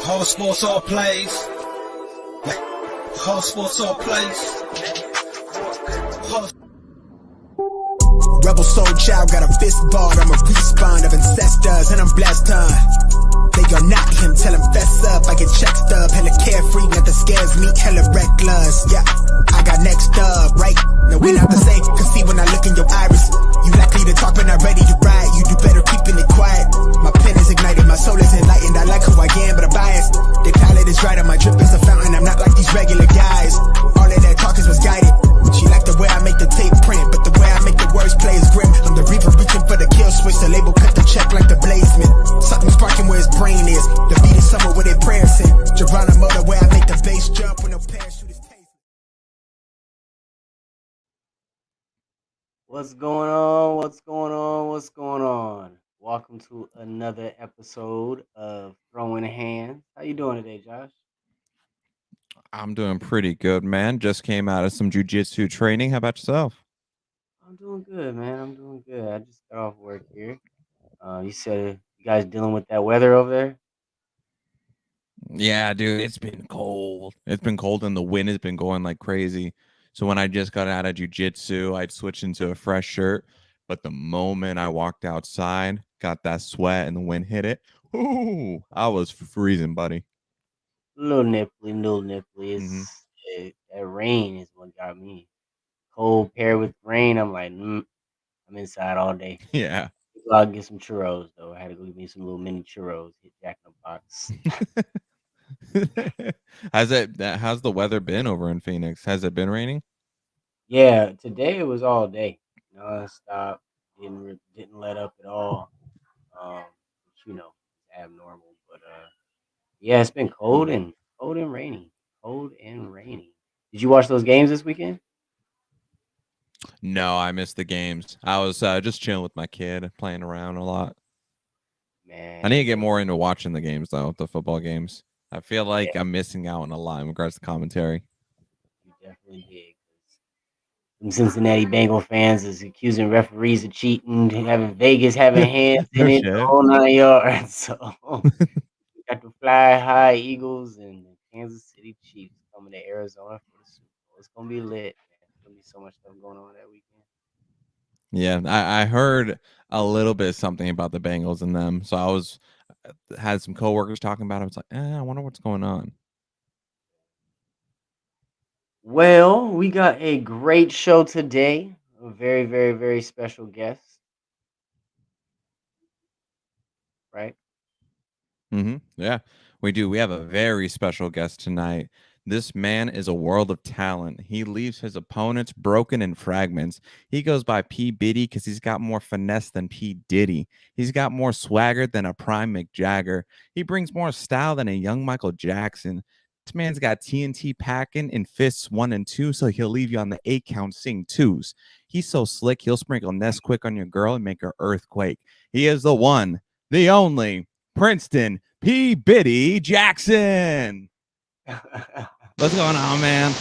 Whole sports all plays. Whole sports all plays. Rebel soul child got a fist ball. I'm a respawn of ancestors and I'm blessed, They are not him, tell him fess up. I get check stub, hella carefree, nothing scares me, hella reckless. Yeah, I got next up, right? No, we not the same, cause see when I look in your iris, you likely to talk but not ready to ride. You do better keeping it quiet. My pen is ignited, my soul is enlightened. I like who I am, but I'm biased. The palette is right, and my drip is a fountain. I'm not like these regular guys. All of that talk is misguided. She like the way I make the tape print, but the way I make the words play is grim. I'm the reaper reaching for the kill switch. The label cut the check like the bladesman. Something sparking where his brain is. The beat is somewhere where their prayers in. Geronimo, the way I make the bass jump when no parachute is tasted. What's going on? What's going on? What's going on? Welcome to another episode of Throwing Hands. How you doing today, Josh? I'm doing pretty good, man. Just came out of some jiu-jitsu training. How about yourself? I'm doing good, man. I'm doing good. I just got off work here. You said you guys dealing with that weather over there? Yeah, dude, it's been cold. It's been cold and the wind has been going like crazy. So when I just got out of jiu-jitsu, I'd switch into a fresh shirt. But the moment I walked outside, got that sweat and the wind hit it, ooh, I was freezing, buddy. Little nipply. That rain is what got me. Cold paired with rain, I'm like, I'm inside all day. Yeah. I'll get some churros, though. I had to go get me some little mini churros, hit Jack in the Box. How's the weather been over in Phoenix? Has it been raining? Yeah, today it was all day, nonstop. Didn't let up at all. Which, it's abnormal. But yeah, it's been cold and rainy. Cold and rainy. Did you watch those games this weekend? No, I missed the games. I was just chilling with my kid, playing around a lot. Man, I need to get more into watching the games, though, the football games. I feel like yeah, I'm missing out on a lot in regards to commentary. you definitely did. 'Cause some Cincinnati Bengal fans is accusing referees of cheating, having Vegas having hands in No it, the shit. whole 9 yards. So we got the Fly High Eagles and the Kansas City Chiefs coming to Arizona for the Super Bowl. It's gonna be lit, man. It's gonna be so much stuff going on that weekend. Yeah, I heard a little bit something about the Bengals and them. So had some coworkers talking about it. I was like, I wonder what's going on. Well, we got a great show today. A very, very, very special guest. Right? Yeah, we do. We have a very special guest tonight. This man is a world of talent. He leaves his opponents broken in fragments. He goes by P. Biddy because he's got more finesse than P. Diddy. He's got more swagger than a prime Mick Jagger. He brings more style than a young Michael Jackson. This man's got TNT packing in fists 1 and 2, so he'll leave you on the 8 count sing twos. He's so slick, he'll sprinkle Nesquik on your girl and make her earthquake. He is the one, the only Princeton Pbitty Jackson. What's going on, man?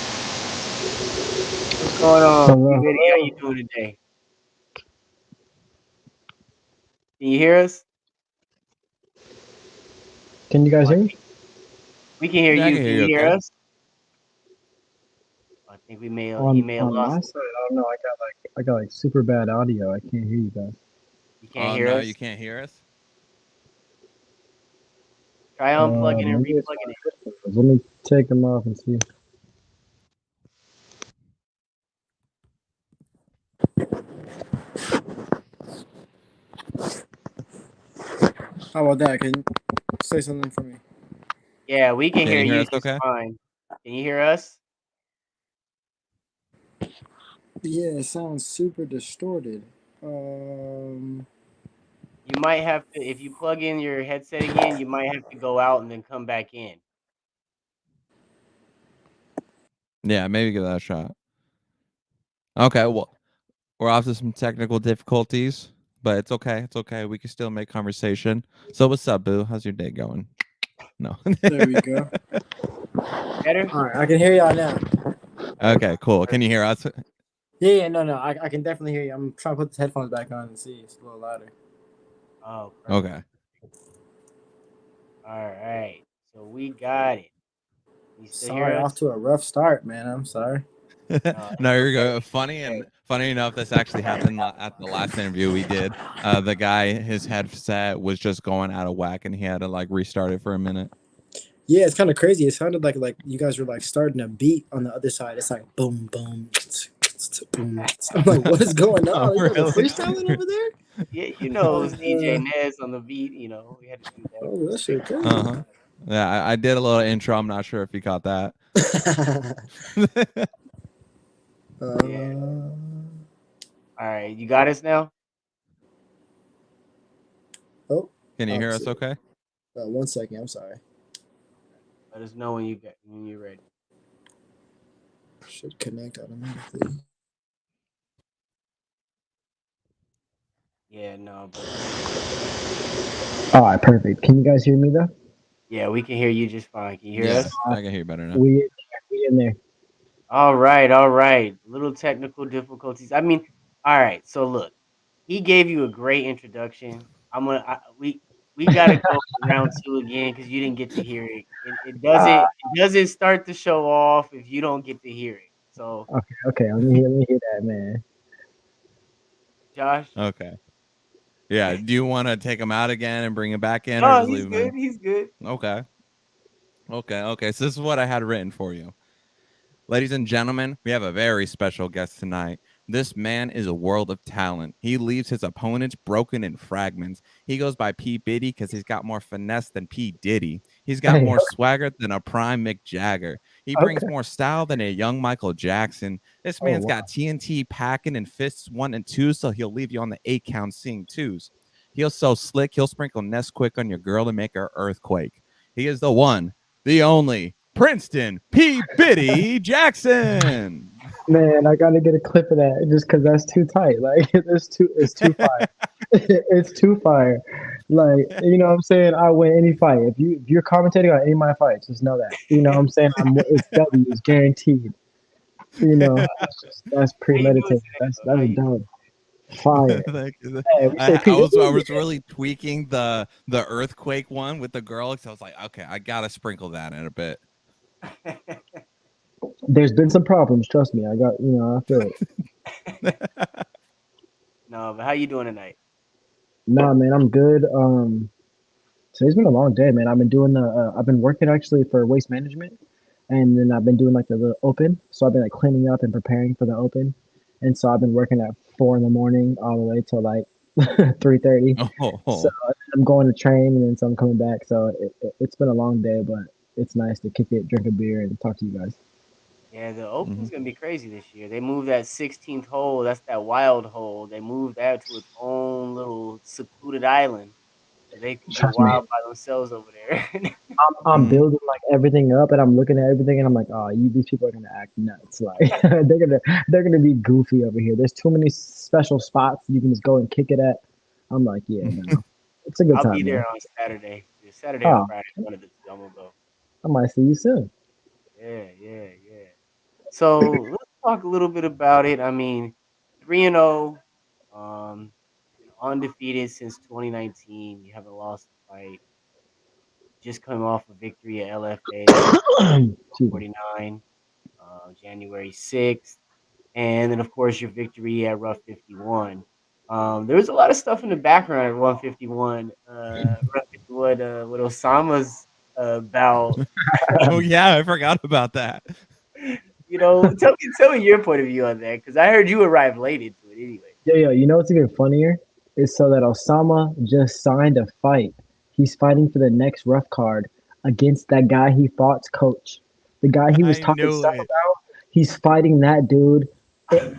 What's going on? Pbitty, how you doing today? Can you hear us? Can you guys hear me? We can hear you. Can you hear okay? us? I think he may have On lost. my side, I don't know. I got like super bad audio. I can't hear you guys. You can't hear us? You can't hear us? Try unplugging and replugging it. Let me take them off and see. How about that? Can you say something for me? Yeah, we can hear you us just okay? fine. Can you hear us? Yeah, it sounds super distorted. You might have to, if you plug in your headset again, you might have to go out and then come back in. Yeah, maybe give that a shot. Okay, well, we're off to some technical difficulties, but it's okay. It's okay. We can still make conversation. So what's up, boo? How's your day going? No. There we go. Better? All right, I can hear y'all now. Okay, cool. Can you hear us? Yeah, no, I can definitely hear you. I'm trying to put the headphones back on and see. It's a little louder. Oh, Okay. all right. So we got it. You still Sorry, hear off us? to a rough start, man. I'm sorry. No, you're Okay. good. Funny enough, this actually happened at the last interview we did. The guy, his headset was just going out of whack, and he had to like restart it for a minute. Yeah, it's kind of crazy. It sounded like you guys were like starting a beat on the other side. It's like boom, boom, boom. I'm like, what is going on? You guys are Really? freestyling over there? Yeah, it was DJ Uh, Nez on the beat. We had to do oh, that shit crazy. Uh-huh. Yeah, I did a little intro. I'm not sure if you caught that. Yeah. All right, you got us now. Oh, Can you hear us okay? 1 second. I'm sorry. Let us know when you're ready. Should connect automatically. Yeah, no, but All right, perfect. Can you guys hear me though? yeah, we can hear you just fine. Can you hear Yeah, us? I can hear you better now. We in there. All right. Little technical difficulties. I mean, all right. So look, he gave you a great introduction. We gotta go for round two again because you didn't get to hear it. It doesn't start the show off if you don't get to hear it. So Okay. Let me hear that, man. Josh, Okay. Yeah. Do you want to take him out again and bring him back in, or no, just he's leave him good. in? He's good. Okay. So this is what I had written for you. Ladies and gentlemen, we have a very special guest tonight. This man is a world of talent. He leaves his opponents broken in fragments. He goes by Pbitty because he's got more finesse than P. Diddy. He's got Hey, more swagger than a prime Mick Jagger. He brings okay. more style than a young Michael Jackson. This Oh man's wow. got TNT packing and fists 1 and 2, so he'll leave you on the 8 count seeing twos. He'll so slick, he'll sprinkle Nesquik on your girl and make her earthquake. He is the one, the only Princeton Pbitty Jackson. Man, I gotta get a clip of that just because that's too tight. Like it's too fire. It's too fire. Like, you know what I'm saying? I win any fight. If you're commentating on any of my fights, just know that. You know what I'm saying? It's W, it's guaranteed. That's How you doing premeditated. today, That's though? How you doing? fire. Thank you. Hey, we say I was Pbitty. really tweaking the earthquake one with the girl, so I was like, okay, I gotta sprinkle that in a bit. There's been some problems, trust me. I feel it. No, but how you doing tonight? Nah, man, I'm good. Today's been a long day, man. I've been working actually for waste management, and then I've been doing like the open. So I've been like cleaning up and preparing for the open, and so I've been working at 4 in the morning all the way till like 3:30. So Oh, I'm going to train, and then so I'm coming back. So it's been a long day, but it's nice to kick it, drink a beer, and talk to you guys. Yeah, the mm-hmm. Open's gonna be crazy this year. They moved that 16th hole. That's that wild hole. They moved that to its own little secluded island. So they can get Trust me, wild by themselves over there. I'm building like everything up, and I'm looking at everything, and I'm like, oh, these people are gonna act nuts. Like they're gonna be goofy over here. There's too many special spots you can just go and kick it at. I'm like, yeah, no, it's a good I'll be time, there man. on Saturday. Yeah, Saturday or Oh, Friday, one of the two. I'm gonna go. I might see you soon. Yeah. So let's talk a little bit about it. I mean, 3-0, undefeated since 2019. You haven't lost a fight. Just coming off a victory at LFA Excuse me. 49, January 6th. And then, of course, your victory at Ruf 51. There was a lot of stuff in the background at 151. Ruf 51 with Osama's bout. Oh yeah, I forgot about that. Tell me your point of view on that, because I heard you arrived late into it anyway. Yeah, you know what's even funnier is so that Osama just signed a fight. He's fighting for the next rough card against that guy he fought's coach. The guy he was I talking knew stuff it. about. He's fighting that dude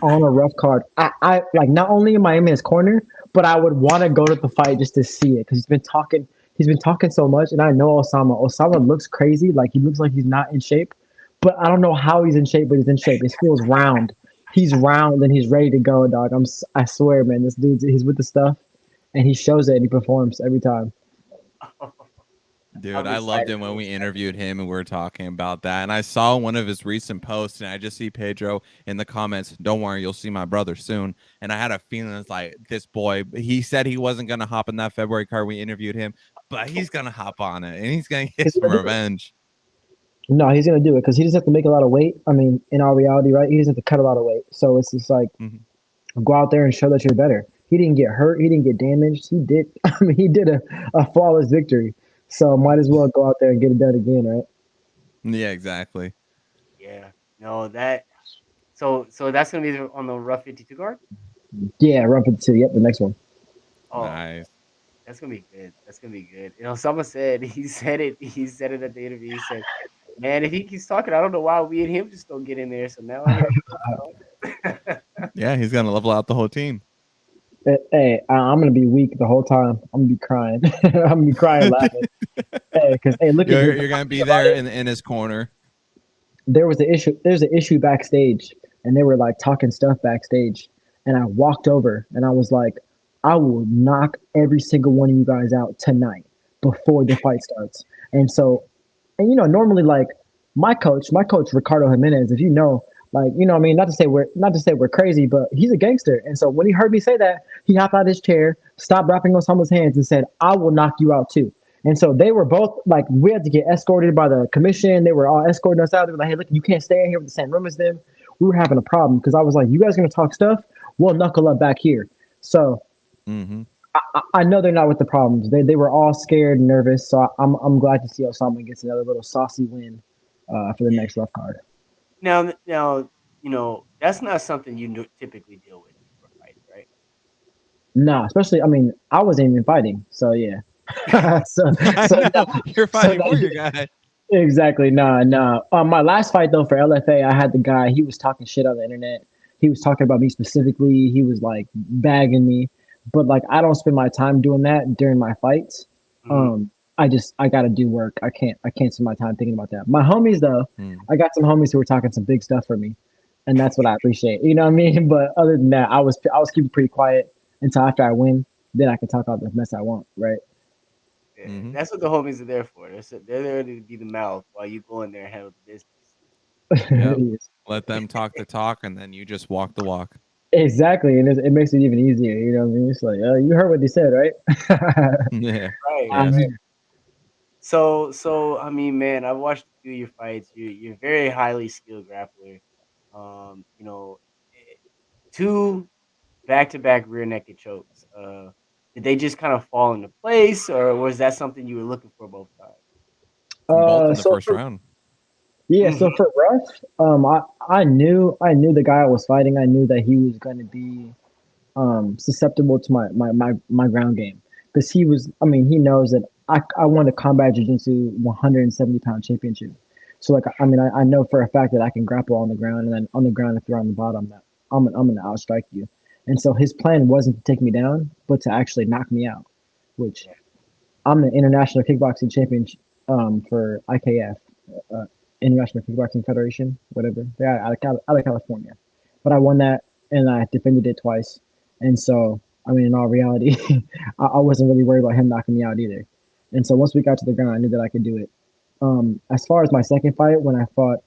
on a rough card. I like not only am I in his corner, but I would want to go to the fight just to see it because he's been talking. He's been talking so much, and I know Osama. Osama looks crazy. Like he looks like he's not in shape, but I don't know how he's in shape, but he's in shape. His feels round. He's round and he's ready to go, dog. I swear, man. This dude's he's with the stuff, and he shows it and he performs every time. Dude, I'm I loved excited it when for we it. interviewed him and we were talking about that. And I saw one of his recent posts and I just see Pedro in the comments, don't worry, you'll see my brother soon. And I had a feeling it's like this boy, he said he wasn't going to hop in that February card. We interviewed him. but he's gonna hop on it and he's gonna get some revenge. No, he's gonna do it because he doesn't have to make a lot of weight. I mean, in our reality, right? He doesn't have to cut a lot of weight. So it's just like go out there and show that you're better. He didn't get hurt. He didn't get damaged. He did. I mean, he did a flawless victory. So might as well go out there and get it done again, right? Yeah, exactly. Yeah. No, that. So that's gonna be on the Ruf 52 card. Yeah, run for the two. Yep, the next one. Oh, Nice. that's gonna be good. That's gonna be good. You know, someone said he said it at the interview. He said, "Man, if he keeps talking, I don't know why we and him just don't get in there." So now I hear. Yeah, he's gonna level out the whole team. Hey, I'm gonna be weak the whole time. I'm gonna be crying. I'm gonna be crying laughing. Hey, because look at You're gonna be there in his corner. There was an issue. There's an issue backstage, and they were like talking stuff backstage. And I walked over, and I was like, "I will knock every single one of you guys out tonight before the fight starts." And so, and normally like my coach Ricardo Jimenez, if you know, like I mean, not to say we're crazy, but he's a gangster. And so when he heard me say that, he hopped out of his chair, stopped wrapping on someone's hands, and said, "I will knock you out too." And so they were both like, we had to get escorted by the commission. They were all escorting us out. They were like, "Hey, look, you can't stay in here with the same room as them." We were having a problem because I was like, "You guys are gonna talk stuff? We'll knuckle up back here." So I know they're not with the problems. They were all scared and nervous. So I'm glad to see Osama gets another little saucy win for the next rough card. Now, that's not something you typically deal with for fighting, right? Nah, especially, I mean, I wasn't even fighting. So yeah. so you're fighting for your guy. Exactly. Nah. My last fight though for LFA, I had the guy. He was talking shit on the internet. He was talking about me specifically. He was like bagging me, but like I don't spend my time doing that during my fights. I gotta do work. I can't spend my time thinking about that. My homies though, I got some homies who were talking some big stuff for me, and that's what I appreciate. You know what I mean? But other than that, I was keeping pretty quiet until after I win. Then I can talk all the mess I want, right? Yeah, that's what the homies are there for. They're there to be the mouth while you go in there and handle the business. Yep. Let them talk the talk, and then you just walk the walk. Exactly, and it makes it even easier. You know what I mean? It's like, you heard what they said, right? Yeah. Right. So I mean, man, I've watched a few of your fights. You're very highly skilled grappler. Two back-to-back rear naked chokes. Did they just kind of fall into place, or was that something you were looking for both times? Both in the first round. Yeah, so for Ruf, I knew the guy I was fighting. I knew that he was going to be susceptible to my ground game because he was. I mean, he knows that I won the combat jiu-jitsu 170-pound championship. So like, I mean, I know for a fact that I can grapple on the ground, and then on the ground if you're on the bottom, I'm gonna outstrike you. And so his plan wasn't to take me down, but to actually knock me out, which I'm the international kickboxing champion for IKF. International Kickboxing Federation, whatever. They're out of California. But I won that and I defended it twice. And so, I mean, in all reality, I wasn't really worried about him knocking me out either. And so once we got to the ground, I knew that I could do it. As far as my second fight, when I fought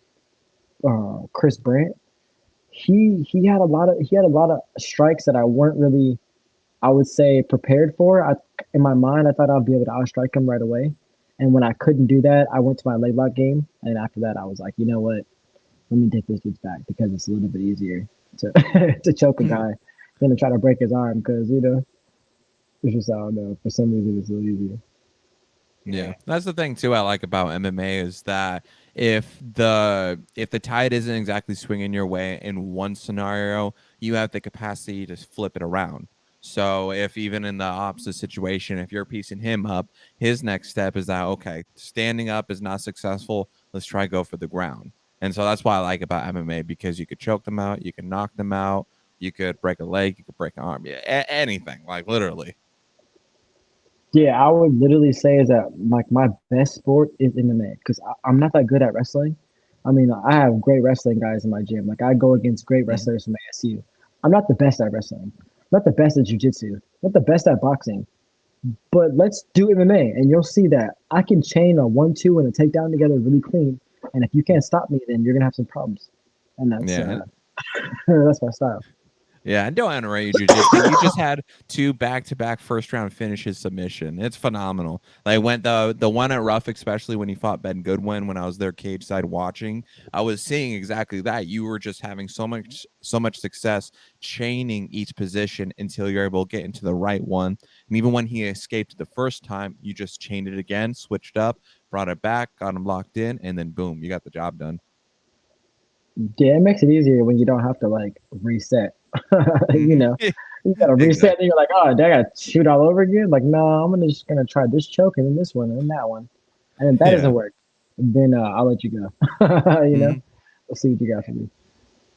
Chris Brandt, he had a lot of strikes that I weren't really, I would say, prepared for. In my mind, I thought I'd be able to outstrike him right away. And when I couldn't do that, I went to my leg lock game. And after that, I was like, you know what? Let me take this dude's back because it's a little bit easier to to choke a guy than to try to break his arm because, it's just, I don't know. For some reason, it's a little easier. Yeah, that's the thing too I like about MMA is that if the tide isn't exactly swinging your way in one scenario, you have the capacity to flip it around. So if even in the opposite situation, if you're piecing him up, his next step is that, okay, standing up is not successful. Let's try go for the ground. And so that's why I like about MMA because you could choke them out. You can knock them out. You could break a leg. You could break an arm. Anything, like literally. Yeah, I would literally say is that like my best sport is MMA because I'm not that good at wrestling. I mean, I have great wrestling guys in my gym. Like I go against great wrestlers from ASU. I'm not the best at wrestling. Not the best at jiu-jitsu, not the best at boxing, but let's do MMA and you'll see that I can chain a 1-2 and a takedown together really clean. And if you can't stop me, then you're gonna have some problems. And that's that's my style. Yeah, and don't underrate your jiu-jitsu. You just had 2 back-to-back first-round finishes submission. It's phenomenal. Like when the one at Ruf, especially when he fought Ben Goodwin, when I was there cage side watching, I was seeing exactly that. You were just having so much success chaining each position until you're able to get into the right one. And even when he escaped the first time, you just chained it again, switched up, brought it back, got him locked in, and then boom, you got the job done. Yeah, it makes it easier when you don't have to like reset. You know, you gotta reset, Exactly. and you're like, oh, I gotta shoot all over again. Like, no, just gonna try this choke and then this one and then that one, and if that Yeah. doesn't work, then I'll let you go. You know, Mhm. we'll see what you got for me.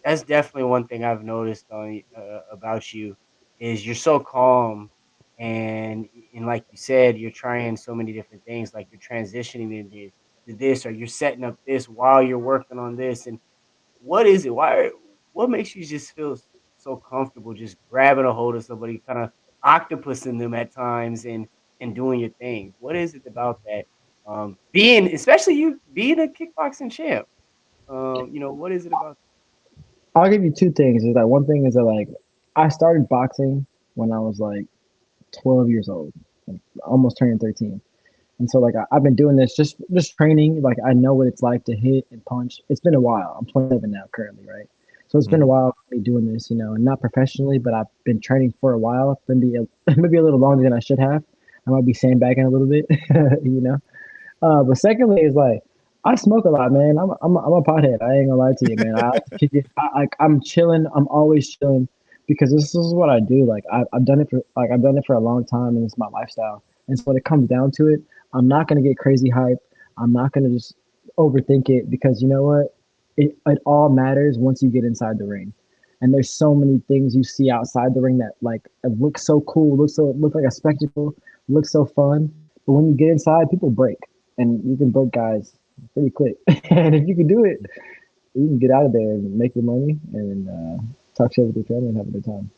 That's definitely one thing I've noticed on about you is you're so calm, and like you said, you're trying so many different things. Like you're transitioning into to this, or you're setting up this while you're working on this. And what is it? What makes you just feel so comfortable just grabbing a hold of somebody, kind of octopusing them at times, and doing your thing? What is it about that? Being, especially you being a kickboxing champ. What is it about? I'll give you two things. Is that one thing is that like I started boxing when I was like 12 years old, like, almost turning 13. And so like I've been doing this just training. Like I know what it's like to hit and punch. It's been a while. I'm 27 now currently, right? So it's been a Mhm. while for me doing this, and not professionally, but I've been training for a while. Maybe maybe a little longer than I should have. I might be sandbagging a little bit, you know. But secondly, is like I smoke a lot, man. I'm a pothead. I ain't gonna lie to you, man. I like to kick it. I'm chilling. I'm always chilling because this is what I do. Like I've done it for a long time, and it's my lifestyle. And so when it comes down to it, I'm not gonna get crazy hype. I'm not gonna just overthink it because you know what? It all matters once you get inside the ring. And there's so many things you see outside the ring that like it looks so cool, look like a spectacle, looks so fun. But when you get inside, people break and you can break guys pretty quick. And if you can do it, you can get out of there and make your money and talk shit with your family and have a good time.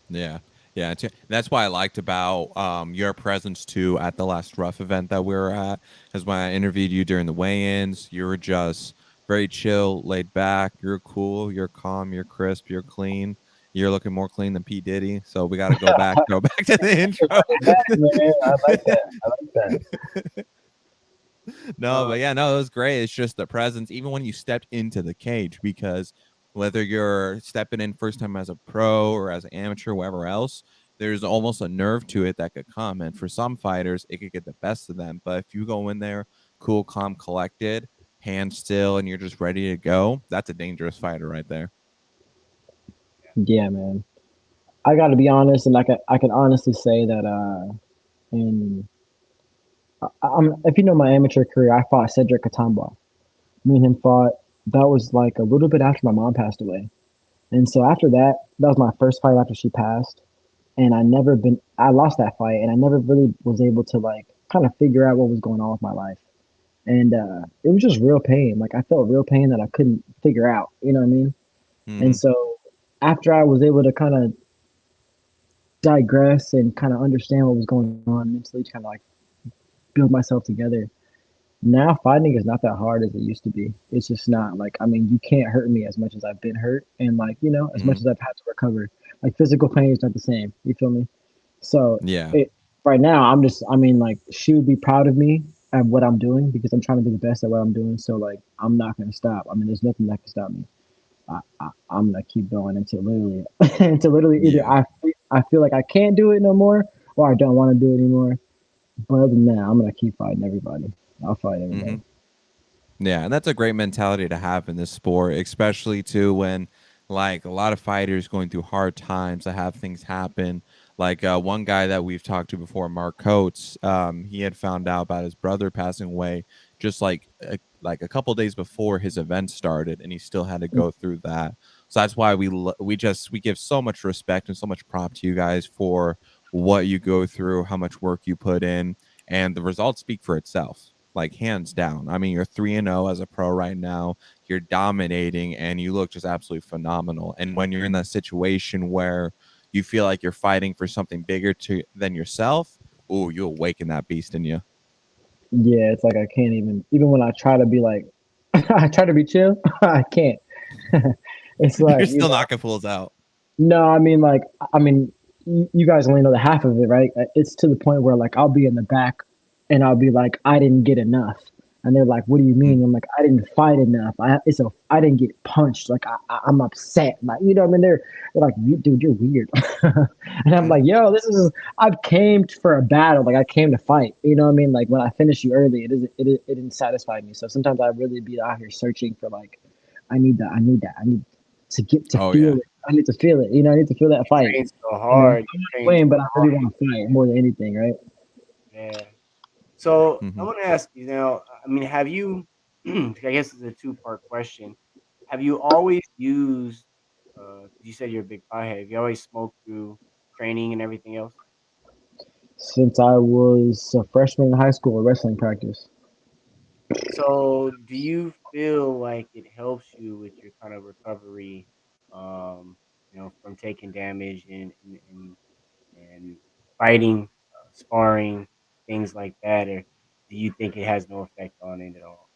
Yeah. Yeah. That's why I liked about your presence too at the last Rough event that we were at. Because when I interviewed you during the weigh-ins, you were just very chill, laid back. You're cool. You're calm. You're crisp. You're clean. You're looking more clean than P Diddy. So we got to go back to the intro. That, man, I like that. I like that. No, but yeah, no, it was great. It's just the presence, even when you stepped into the cage, because whether you're stepping in first time as a pro or as an amateur, whatever else, there's almost a nerve to it that could come. And for some fighters, it could get the best of them. But if you go in there cool, calm, collected, hands still, and you're just ready to go, that's a dangerous fighter right there. Yeah, man. I got to be honest, and I can honestly say that in if you know my amateur career, I fought Cedric Katamba. Me and him fought. That was like a little bit after my mom passed away, and so after that, that was my first fight after she passed. And I lost that fight, and I never really was able to like kind of figure out what was going on with my life. And it was just real pain. Like I felt real pain that I couldn't figure out. You know what I mean? And Hmm. so after I was able to kind of digress and kind of understand what was going on mentally, to kind of like build myself together. Now fighting is not that hard as it used to be. It's just not like I mean you can't hurt me as much as I've been hurt, and like as much Hmm. as I've had to recover. Like physical pain is not the same. You feel me? So Yeah. it right now I mean like she would be proud of me at what I'm doing because I'm trying to be the best at what I'm doing. So like I'm not gonna stop. I mean there's nothing that can stop me. I'm gonna keep going until literally until literally either Yeah. I feel like I can't do it no more or I don't want to do it anymore. But other than that, I'm gonna keep fighting everybody. I'll fight Hmm. everybody. Yeah, and that's a great mentality to have in this sport, especially too when like a lot of fighters going through hard times to have things happen. Like one guy that we've talked to before, Mark Coates, he had found out about his brother passing away just like a couple days before his event started, and he still had to go through that. So that's why we give so much respect and so much prop to you guys for what you go through, how much work you put in, and the results speak for itself, like hands down. I mean, you're 3-0 as a pro right now. You're dominating and you look just absolutely phenomenal. And when you're in that situation where you feel like you're fighting for something bigger than yourself, oh, you awaken that beast in you. Yeah, it's like I can't even when I try to be like I try to be chill, I can't. It's like You're still knocking fools out. no, I mean, you guys only know the half of it, right? It's to the point where like I'll be in the back, and I'll be like, I didn't get enough, and they're like, what do you mean? I'm like, I didn't fight enough. I didn't get punched. Like I'm upset. Like you know, what I mean, they're like, dude, you're weird, and I'm like, yo, I've came for a battle. Like I came to fight. You know what I mean? Like when I finish you early, it didn't satisfy me. So sometimes I really be out here searching for like, I need that. I need to get to Oh, feel yeah. it. I need to feel it. You know, I need to feel that fight. Train so You know, I hard. want to Train win, so but I really hard. want to fight more than anything, right? Yeah. So I Mhm. want to ask you now. I mean, have you? I guess it's a two-part question. Have you always used? You said you're a big pothead. Have you always smoked through training and everything else? Since I was a freshman in high school at wrestling practice. So, do you feel like it helps you with your kind of recovery, from taking damage and fighting, sparring, things like that, or do you think it has no effect on it at all?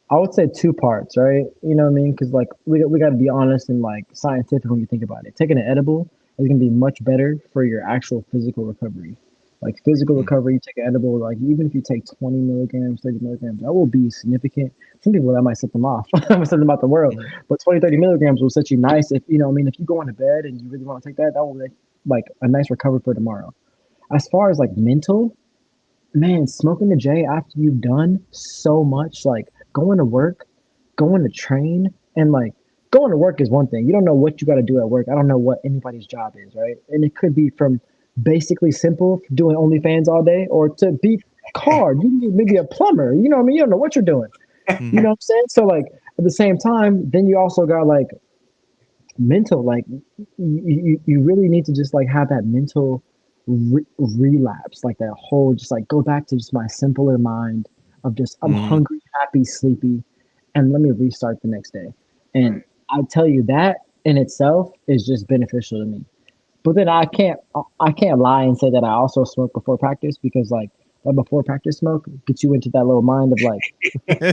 I would say two parts, right? You know what I mean? Because like we got to be honest and like scientific when you think about it. Taking an edible is gonna be much better for your actual physical recovery. Like physical Mm. recovery, you take an edible, like even if you take 20 milligrams, 30 milligrams, that will be significant. Some people that might set them off, that might set them out the world. Mhm. But 20, 30 milligrams will set you nice if you know what I mean, if you go into bed and you really want to take that, that will make like a nice recovery for tomorrow. As far as like mental, man, smoking the J after you've done so much, like going to work, going to train, and like going to work is one thing. You don't know what you got to do at work. I don't know what anybody's job is, right? And it could be from basically simple, doing OnlyFans all day, or to be hard. You maybe a plumber. You know what I mean? You don't know what you're doing. You know what I'm saying? So like at the same time, then you also got like mental, like you really need to just like have that mental relapse, like that whole just like go back to just my simpler mind of just I'm Mhm. hungry, happy, sleepy, and let me restart the next day. And Right. I tell you that in itself is just beneficial to me. But then I can't lie and say that I also smoke before practice because like that before practice smoke gets you into that little mind of like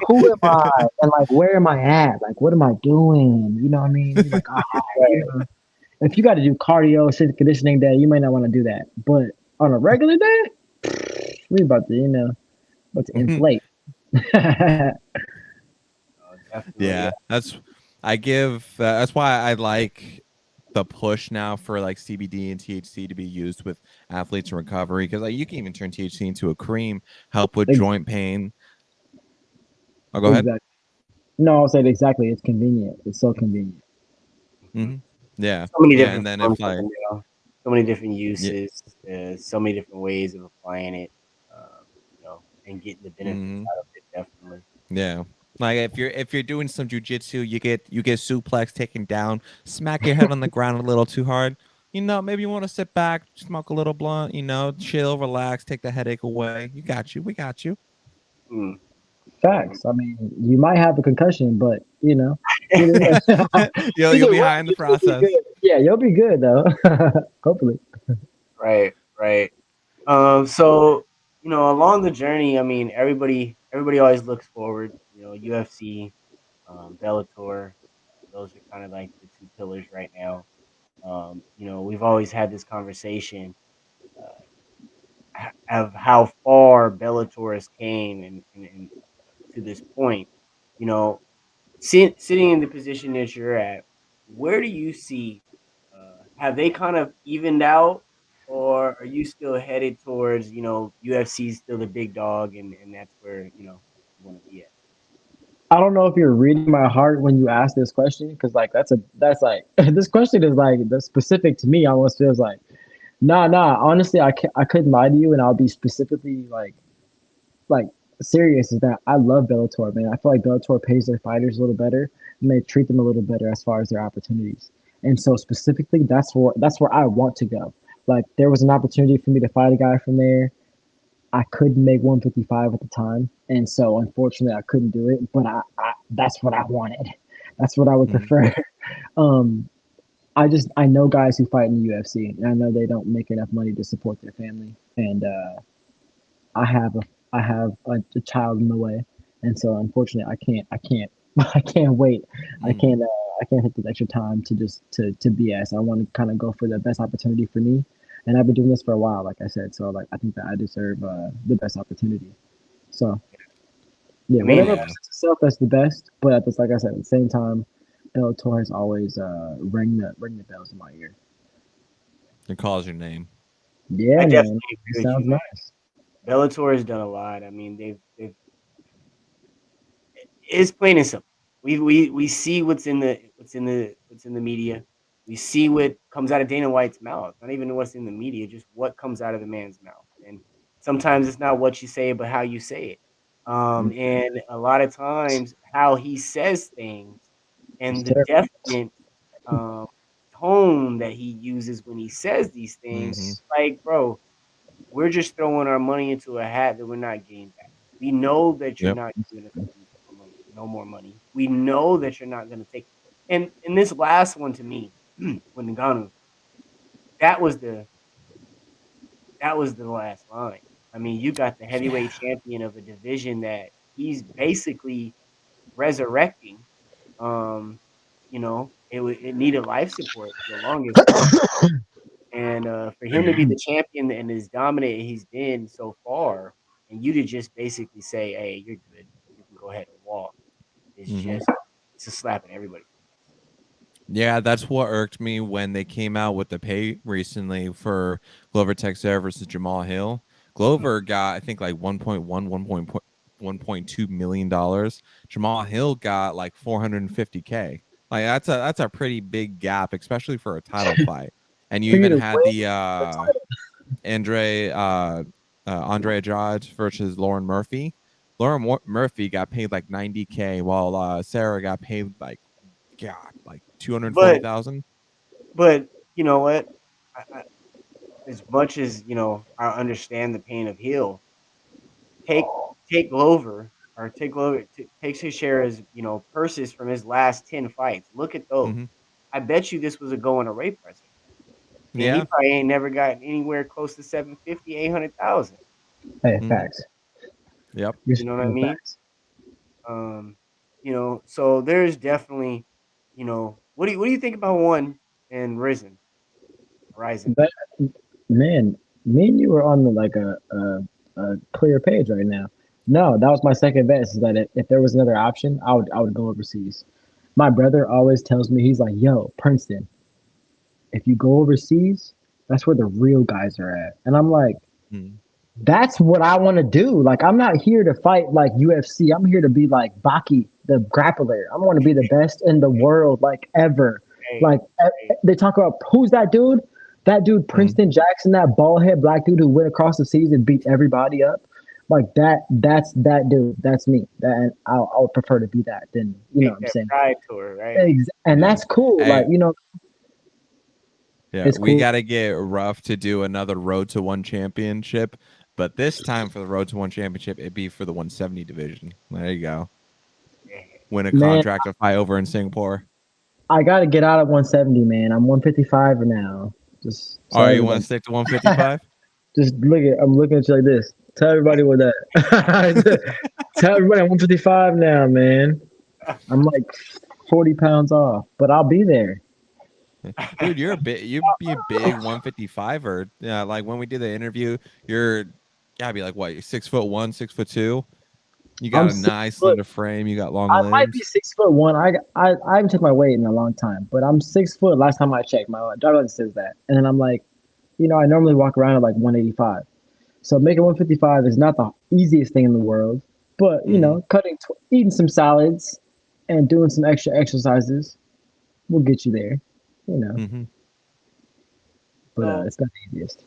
who am I and like where am I at? Like what am I doing? You know what I mean? You're like, you Right. know, if you got to do cardio, strength conditioning day, you might not want to do that. But on a regular day, we about to, about to inflate. Definitely. Yeah, that's why I like the push now for like CBD and THC to be used with athletes in recovery because like you can even turn THC into a cream, help with joint pain. Oh, go ahead. Exactly. No, I'll say it exactly. It's convenient. It's so convenient. Mhm. Hmm. Yeah, So many yeah, different and then forms if of like it now. So many different yeah, uses. So many different ways of applying it. And getting the benefits hmm out of it. Definitely. yeah. Like if you're doing some jujitsu, you get suplex taken down, smack your head on the ground a little too hard. Maybe you want to sit back, smoke a little blunt, chill, relax, take the headache away. You got you. We got you. Mm. Um, Facts. I mean, you might have a concussion, but either You'll either be way, high in the you'll be process. good. Yeah, you'll be good though. Hopefully. right. Right. So along the journey, I mean, everybody always looks forward. UFC, Bellator, those are kind of like the two pillars right now. We've always had this conversation of how far Bellator has came and to this point. You know, sitting in the position that you're at, where do you see? Have they kind of evened out, or are you still headed towards UFC is still the big dog, and that's where you want to be at? I don't know if you're reading my heart when you ask this question, because like that's like this question is like the specific to me. Almost feels like nah. Honestly, I couldn't lie to you, and I'll be specifically like serious. Is that I love Bellator, man. I feel like Bellator pays their fighters a little better, and they treat them a little better as far as their opportunities. And so specifically, that's where I want to go. Like there was an opportunity for me to fight a guy from there. I couldn't make 155 at the time, and so unfortunately I couldn't do it. But I that's what I wanted. That's what I would Mhm. prefer. um, I know guys who fight in the UFC, and I know they don't make enough money to support their family. And I have a child in the way, and so unfortunately I can't I can't wait. I Mm. can't I can't take the extra time to just to BS. I want to kind of go for the best opportunity for me, and I've been doing this for a while, like I said. So like I think that I deserve the best opportunity. So yeah, I mean, whatever presents itself, that's the best. But at this, like I said, at the same time, Bellator has always ring the bells in my ear. It calls your name. Yeah, I man, definitely it agree with sounds you, man. nice. Bellator has done a lot. I mean, they've it's plain and simple. We see what's in the media. We see what comes out of Dana White's mouth. Not even what's in the media, just what comes out of the man's mouth. And sometimes it's not what you say, but how you say it. And a lot of times, how he says things It's and the terrible. definite um, tone that he uses when he says these things, Mm-hmm. like, bro, we're just throwing our money into a hat that we're not getting back. We know that you're Yep. not giving us no more money. We know that you're not going to take. And this last one to me, when Ngannou, that was the that was the last line. I mean, you got the heavyweight champion of a division that he's basically resurrecting. Um, it needed life support for the longest time. And for him to be the champion and as dominant he's been so far, and you to just basically say, "Hey, you're good. You can go ahead and walk," is Mm-hmm. just it's a slap in everybody's face. Yeah, that's what irked me when they came out with the pay recently for Glover Teixeira versus Jamal Hill. Glover got, I think, like 1.2 million dollars. Jamal Hill got like 450K. Like that's a pretty big gap, especially for a title fight. And you For you even to had win the the title. Andre Andrade versus Lauren Murphy. Murphy got paid like 90K, while Sarah got paid like, God, like But 240,000. you know what? As much as I understand the pain of Hill, take take Glover or takes his share as purses from his last 10 fights. Look at those. Mm-hmm. I bet you this was a going away present. And he Yeah. probably ain't never got anywhere close to 750, 800,000. Hey, Mm-hmm. facts. Yep. You're You know what I spitting mean? facts. Um, so there's definitely, what do you think about one and Horizon? But man, me and you were on like a clear page right now. No, that was my second best. Is that if there was another option, I would go overseas. My brother always tells me he's like, "Yo, Princeton, if you go overseas, that's where the real guys are at." And I'm like, Mm-hmm. that's what I want to do. Like, I'm not here to fight like UFC. I'm here to be like Baki, the grappler. I want to be the best in the world, like ever. Hey, Like hey, they talk about who's that dude? That dude, Mm-hmm. Princeton Jackson, that bald head black dude who went across the seas and beat everybody up. Like that. That's that dude. That's me. That and I would prefer to be that than take what I'm that saying. pride tour, right? And Yeah. that's cool. Hey, Like yeah, it's we cool. got to get Ruff to do another Road to One championship, but this time for the Road to One championship, it'd be for the 170 division. There you go. Yeah. Win a Man, contract to fight over in Singapore. I got to get out of 170, man. I'm 155 now. Just All so right, you want everybody. to stick to 155? Just I'm looking at you like this. Tell everybody what that. Tell everybody I'm 155 now, man. I'm like 40 pounds off, but I'll be there. Dude, you'd be a big 155er. Yeah, like when we did the interview, you're gotta be like what, you're 6'1", 6'2". You I'm got a six nice foot. slender frame, you got long I might be legs. 6'1". I haven't checked my weight in a long time, but I'm 6 foot. Last time I checked, my driver's license says that, and then I'm like, I normally walk around at like 185. So making 155 is not the easiest thing in the world, but Mm-hmm. eating some salads and doing some extra exercises will get you there, you know. Mm-hmm. So, But it's not the easiest.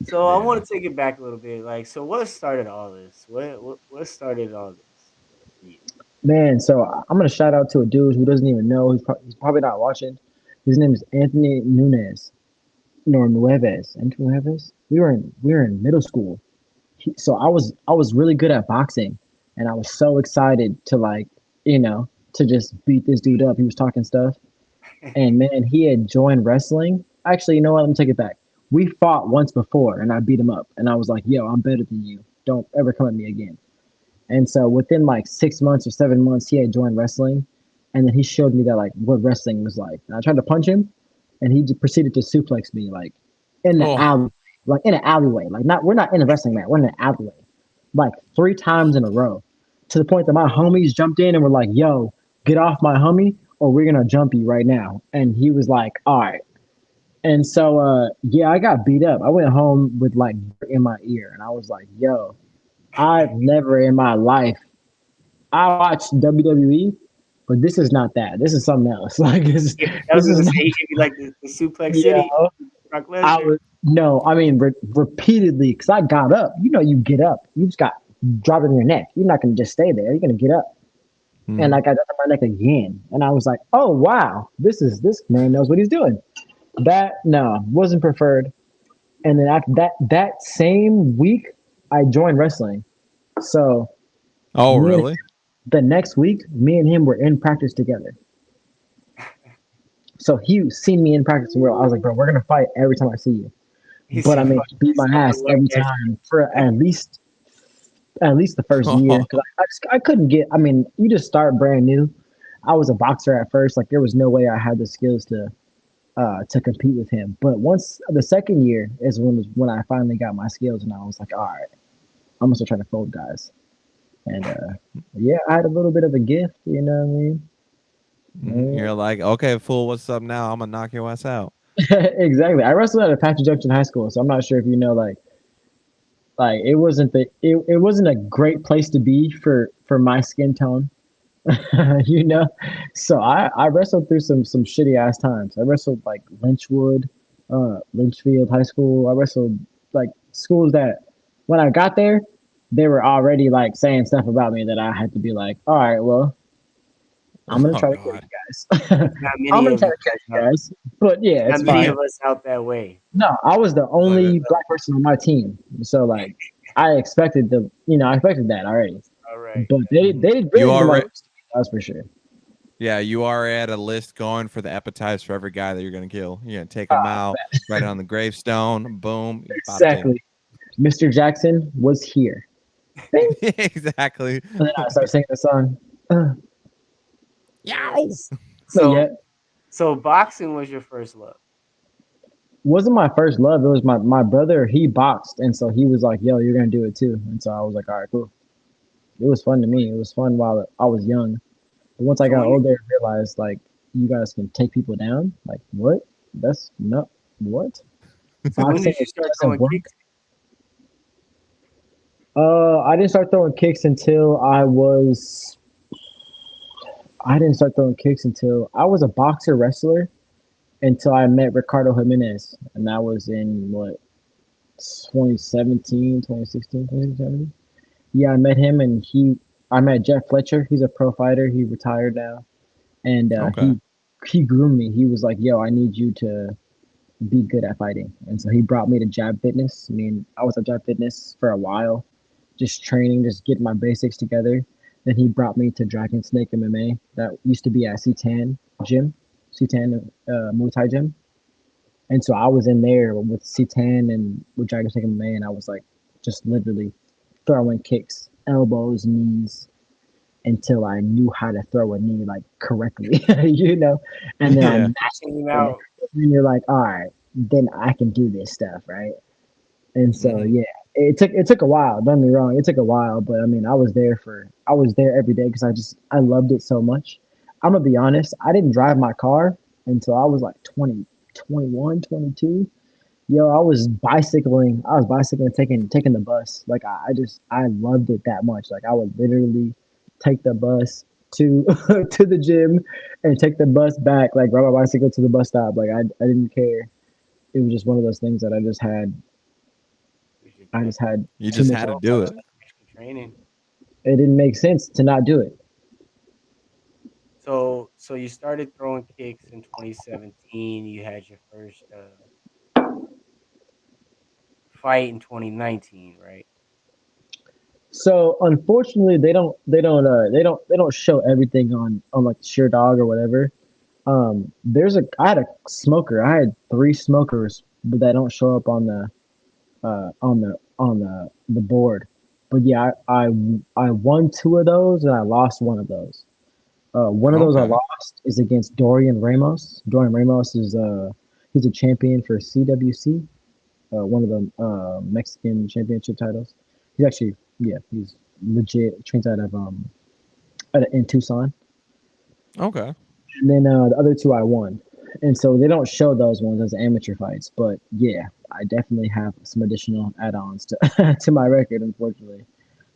so I Yeah. want to take it back a little bit. Like, so what started all this? What started all this for you? Man, so I'm gonna shout out to a dude who doesn't even know. He's probably not watching. His name is Anthony Nunes, nor Nueves. Anthony Nueves. We were in middle school. So I was really good at boxing, and I was so excited to to just beat this dude up. He was talking stuff, and man, he had joined wrestling. Actually, you know what? Let me take it back. We fought once before, and I beat him up, and I was like, "Yo, I'm better than you. Don't ever come at me again." And so within like 6 months or 7 months, he had joined wrestling, and then he showed me that like what wrestling was like. And I tried to punch him, and he proceeded to suplex me like in the alley, like in an alleyway. Like we're not in a wrestling mat, we're in an alleyway, like 3 times in a row, to the point that my homies jumped in and were like, "Yo, get off my homie, or we're gonna jump you right now." And he was like, "All right." And so, yeah, I got beat up. I went home with like in my ear, and I was like, "Yo, I've never in my life. I watched WWE, but this is not that. This is something else. Like this I was is gonna not, say he gave you like the Suplex yeah." City, Brock I Lesnar. was no, I mean repeatedly, because I got up. You know, you get up. You just got drop it in your neck. You're not gonna just stay there. You're gonna get up. And I got up on my neck again, and I was like, "Oh wow, this man knows what he's doing." That no wasn't preferred. And then after that same week, I joined wrestling. So Oh, me and really? the next week, me and him were in practice together. So he seen me in practice, and I was like, "Bro, we're gonna fight every time I see you." He But I said, mean, "Fuck he beat this, my I'm ass gonna every look at time for at least the first year, because I couldn't get. I mean, you just start brand new. I was a boxer at first. Like there was no way I had the skills to compete with him. But once the second year is when I finally got my skills, and I was like, all right, I'm gonna start trying to fold guys. And yeah, I had a little bit of a gift, you know what I mean? You're like, okay, fool, what's up now? I'm gonna knock your ass out. Exactly. I wrestled at Apache Junction High School, so I'm not sure if you know, like it wasn't a great place to be for my skin tone. You know, so I wrestled through some shitty ass times. I wrestled like Lynchwood, Lynchfield High School. I wrestled like schools that when I got there, they were already like saying stuff about me that I had to be like, all right, well, I'm gonna Oh try to kill God. you guys. not I'm many gonna of try you to kill guys you out. guys. But yeah, Not it's many fine. of us out that way. No, I was the It's like, only black person on my team, so like I expected I expected that already. All right. But they really you didn't like are, that's for sure. yeah, you are at a list going for the epitaphs for every guy that you're gonna kill. You're gonna take them out, write it on the gravestone, boom, you popped in. Exactly. Mr. Jackson was here. Bing. Exactly. And then I started singing the song. Uh, Yow. but yeah, So boxing was your first love. wasn't my first love. It was my brother. He boxed, and so he was like, "Yo, you're gonna do it too." And so I was like, "All right, cool." It was fun to me. It was fun while I was young. But once I So got when older, I realized like you guys can take people down. Like what? That's not what so when boxing did you start doesn't throwing work. kicks? I didn't start throwing kicks until I didn't start throwing kicks until I was a boxer wrestler until I met Ricardo Jimenez, and that was in what 2017, 2016, 2017. Yeah, I met him, and I met Jeff Fletcher. He's a pro fighter. He retired now, and Okay. he groomed me. He was like, "Yo, I need you to be good at fighting," and so he brought me to Jab Fitness. I mean, I was at Jab Fitness for a while, just training, just getting my basics together. Then he brought me to Dragon Snake MMA that used to be at C10 gym, C10 Muay Thai gym. And so I was in there with C10 and with Dragon Snake MMA, and I was like just literally throwing kicks, elbows, knees, until I knew how to throw a knee like correctly, you know. And then I Yeah. mastered Hanging it. out. And you're like, all right, then I can do this stuff, right? And so Mhm. yeah, it took a while. Don't get me wrong, it took a while, but I mean, I was there every day because I loved it so much. I'm gonna be honest, I didn't drive my car until I was like 20, 21, 22. Yo, I was bicycling, taking the bus. Like I loved it that much. Like I would literally take the bus to to the gym and take the bus back. Like ride my bicycle to the bus stop. Like I didn't care. It was just one of those things that Was your I gift. just had You too just much had to on. do it. Extra training. It didn't make sense to not do it. So you started throwing kicks in 2017. You had your first fight in 2019, right? So unfortunately, they don't show everything on like Sheer Dog or whatever. I had a smoker. I had 3 smokers, but that don't show up on the board. But yeah, I won 2 of those and I lost one of those. One of those I Okay. lost is against Dorian Ramos. Dorian Ramos is he's a champion for CWC, one of the Mexican championship titles. He's actually he's legit. Trains in Tucson. Okay. And then the other two I won. And so they don't show those ones as amateur fights, but yeah, I definitely have some additional add-ons to to my record. Unfortunately,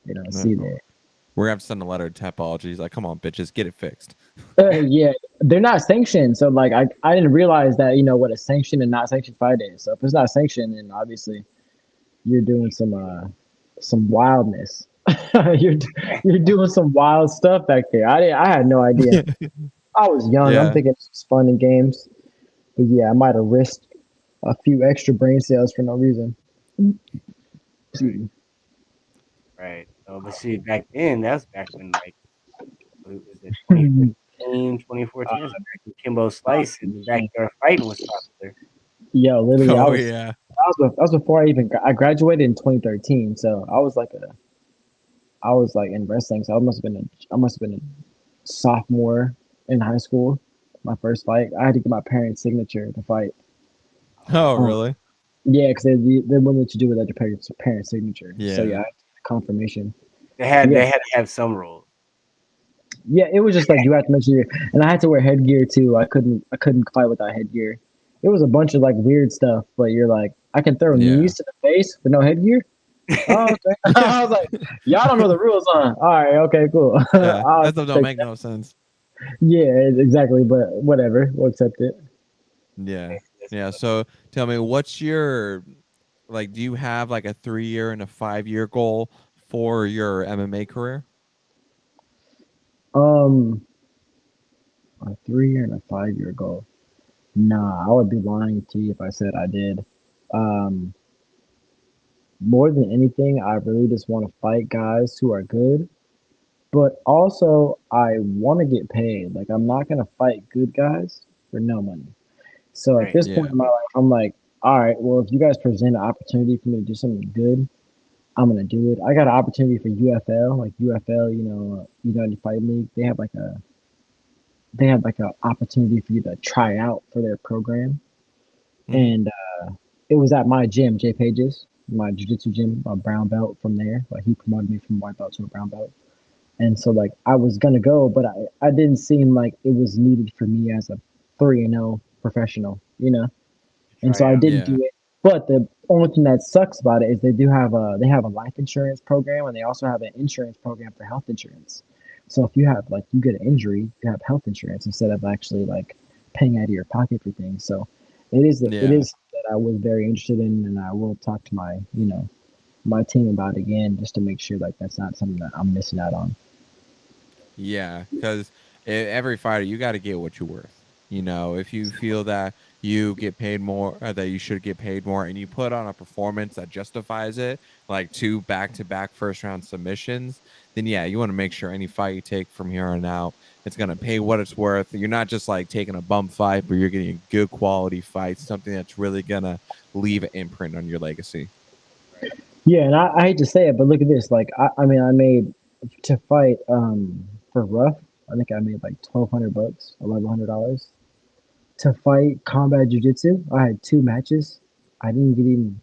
they don't see that. We're gonna have to send a letter to Topology. He's like, come on, bitches, get it fixed. Yeah, they're not sanctioned, so like I didn't realize that what a sanctioned and not sanctioned fight is. So if it's not sanctioned, then obviously you're doing some wildness. you're you're doing some wild stuff back there. I had no idea. I was young. I'm Yeah. thinking it's fun and games, but yeah, I might have risked a few extra brain cells for no reason. Excuse me. Right. So, but see, back then, that's back when, like, what was it, 2015, 2014? That's back when Kimbo Slice in the backyard fighting was popular. Yo, literally, Oh yeah. that was before I graduated in 2013. So I was like in wrestling. So I must have been a sophomore in high school. My first fight, I had to get my parents' signature to fight. Oh really? Yeah, because they wanted to do it at your parents' signature. So Yeah. yeah, I had confirmation. They had Yeah. they had to have some rules. Yeah, it was just like you had to mention your, and I had to wear headgear too. I couldn't fight without headgear. It was a bunch of like weird stuff, but you're like, I can throw Yeah. knees to the face with no headgear. Oh, okay. I was like, y'all don't know the rules, huh? All right, okay, cool. Yeah. I'll That stuff don't take make that. no sense. Yeah, exactly. But whatever, we'll accept it. Yeah. Yeah. So tell me, what's your like? Do you have like a 3-year and a 5-year goal for your MMA career? A 3-year and a 5-year goal. Nah, I would be lying to you if I said I did. Um, More than anything, I really just want to fight guys who are good, but also I want to get paid. Like I'm not gonna fight good guys for no money. So at Right. this Yeah. point in my life, I'm like, all right, well, if you guys present an opportunity for me to do something good, I'm gonna do it. I got an opportunity for UFL, like UFL, United Fight League. They have like an opportunity for you to try out for their program, Mhm. and it was at my gym, Jay Pages, my jiu-jitsu gym, a brown belt from there. Like he promoted me from white belt to a brown belt. And so like I was gonna go, but I didn't seem like it was needed for me as a 3-0 professional, And so Try I out. didn't Yeah. do it. But the only thing that sucks about it is they have a life insurance program and they also have an insurance program for health insurance. So if you have like you get an injury, you have health insurance instead of actually like paying out of your pocket for things. So it Yeah. is that I was very interested in, and I will talk to my my team about it again just to make sure like that's not something that I'm missing out on. Yeah, because every fighter, you got to get what you're worth. If you feel that you get paid more, or that you should get paid more, and you put on a performance that justifies it, like 2 back-to-back first-round submissions, then yeah, you want to make sure any fight you take from here on out, it's gonna pay what it's worth. You're not just like taking a bum fight, but you're getting a good quality fight, something that's really gonna leave an imprint on your legacy. Yeah, and I hate to say it, but look at this. Like I mean I made to fight for Ruf, I think I made like $1,200, $1,100 to fight combat jiu-jitsu. I had 2 matches. I didn't get even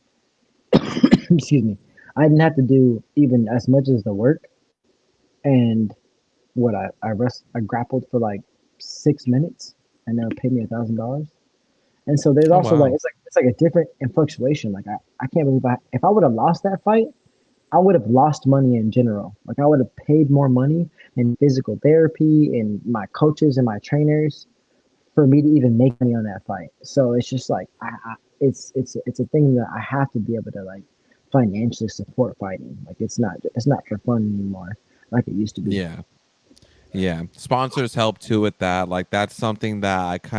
excuse me. I didn't have to do even as much as the work. And what I grappled for like 6 minutes and they'll pay me $1,000. And so there's Oh also like wow. it's like a different fluctuation. Like I can't believe if I would have lost that fight, I would have lost money in general. Like I would have paid more money in physical therapy and my coaches and my trainers for me to even make money on that fight. So it's just like it's a thing that I have to be able to like financially support fighting. Like it's not for fun anymore like it used to be. Yeah. Yeah, sponsors help too with that. Like that's something that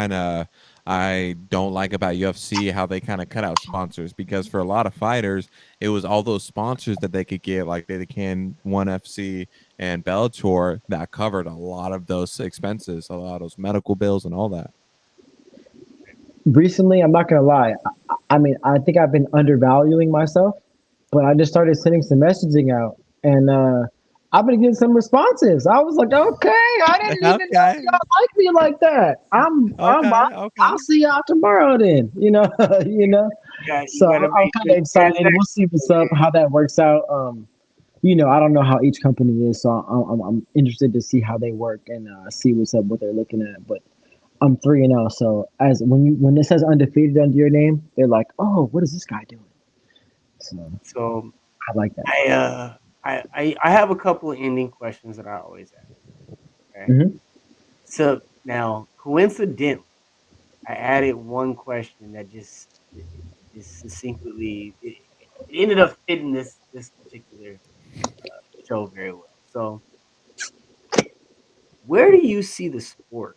I don't like about UFC, how they kind of cut out sponsors, because for a lot of fighters, it was all those sponsors that they could get, like they can ONE FC and Bellator, that covered a lot of those expenses, a lot of those medical bills and all that. Recently, I'm not gonna lie. I mean, I think I've been undervaluing myself, but I just started sending some messaging out, and I've been getting some responses. I was like, okay, I didn't even know Okay. y'all like me like that. I'll see y'all tomorrow then. You know. You So gotta I'm make kind sure of excited. We'll see what's up, how that works out. I don't know how each company is, so I'm interested to see how they work and see what's up, what they're looking at. But I'm 3-0, so as when it says undefeated under your name, they're like, oh, what is this guy doing? So So I like that. I have a couple of ending questions that I always ask. Okay. Hmm. So now, coincidentally, I added one question that just succinctly it ended up fitting this particular show very well. So, where do you see the sport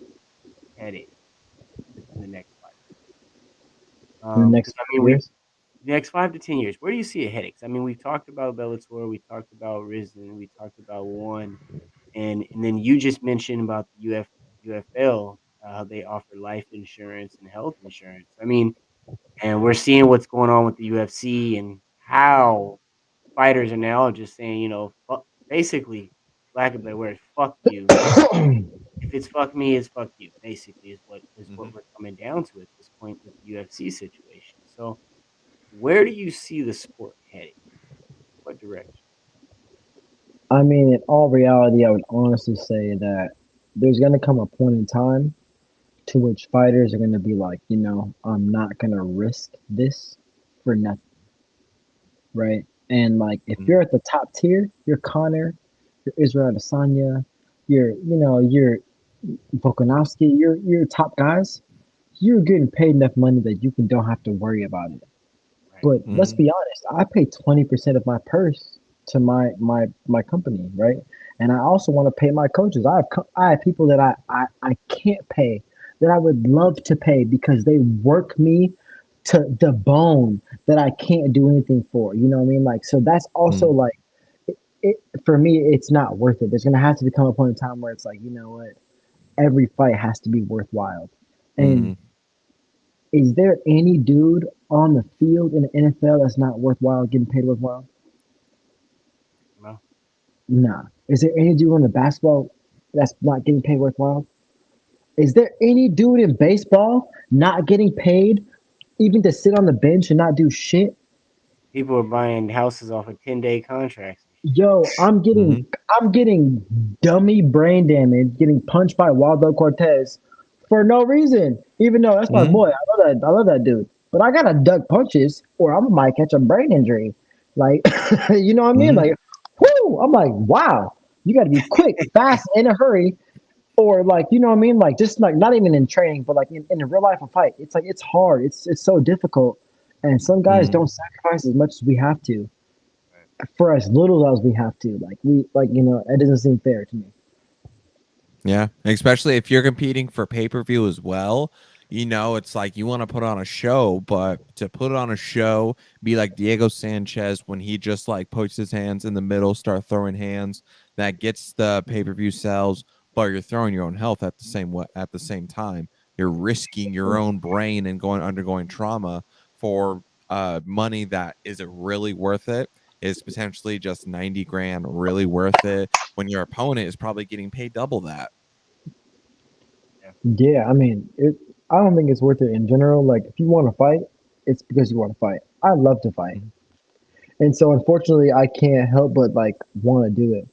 headed within the next 5 In the years? next Because I mean, 5 years. the next 5 to 10 years, where do you see it heading? 'Cause, I mean, we've talked about Bellator, we talked about Risen, we talked about One, and then you just mentioned about the UFL, how they offer life insurance and health insurance. I mean, and we're seeing what's going on with the UFC and how fighters are now just saying, basically, lack of a better word, fuck you. If it's fuck me, it's fuck you. Basically, is what we're coming down to at this point with the UFC situation. So, where do you see the sport heading? What direction? I mean, in all reality, I would honestly say that there's gonna come a point in time to which fighters are gonna be like, I'm not gonna risk this for nothing, right? And like, if Mhm. you're at the top tier, you're Connor, you're Israel Adesanya, you're Volkanovski, you're top guys. You're getting paid enough money that you can don't have to worry about it. Right. But let's Mhm. be honest, I pay 20% of my purse to my company, right? And I also want to pay my coaches. I have people that I can't pay that I would love to pay because they work me to the bone that I can't do anything for. You know what I mean? Like, so that's also Mhm. like for me, it's not worth it. There's gonna have to become a point in time where it's like, you know what, every fight has to be worthwhile. And Mhm. is there any dude on the field in the NFL that's not worthwhile getting paid worthwhile? No. Nah. Is there any dude on the basketball that's not getting paid worthwhile? Is there any dude in baseball not getting paid even to sit on the bench and not do shit? People are buying houses off of 10-day contracts and shit. Yo, Mhm. I'm getting dummy brain damage, getting punched by Waldo Cortez for no reason. Even though that's my Mhm. boy. I love that dude. But I gotta duck punches or I might catch a brain injury. Like you know what I mean? Mhm. Like, whoo! I'm like, wow, you gotta be quick, fast, in a hurry. Or like, you know what I mean? Like just like not even in training, but like in a real life fight. It's like it's hard. It's so difficult. And some guys Mhm. don't sacrifice as much as we have to Right. for as little as we have to. It doesn't seem fair to me. Yeah, especially if you're competing for pay-per-view as well. It's like you want to put on a show, but to put on a show, be like Diego Sanchez when he just like puts his hands in the middle, start throwing hands, that gets the pay-per-view sales, but you're throwing your own health at the same time. You're risking your own brain and undergoing trauma for money that isn't really worth it. Is potentially just 90 grand really worth it when your opponent is probably getting paid double that? Yeah. Yeah, I mean, I don't think it's worth it in general. Like, if you want to fight, it's because you want to fight. I love to fight, Mhm. and so unfortunately, I can't help but like want to do it.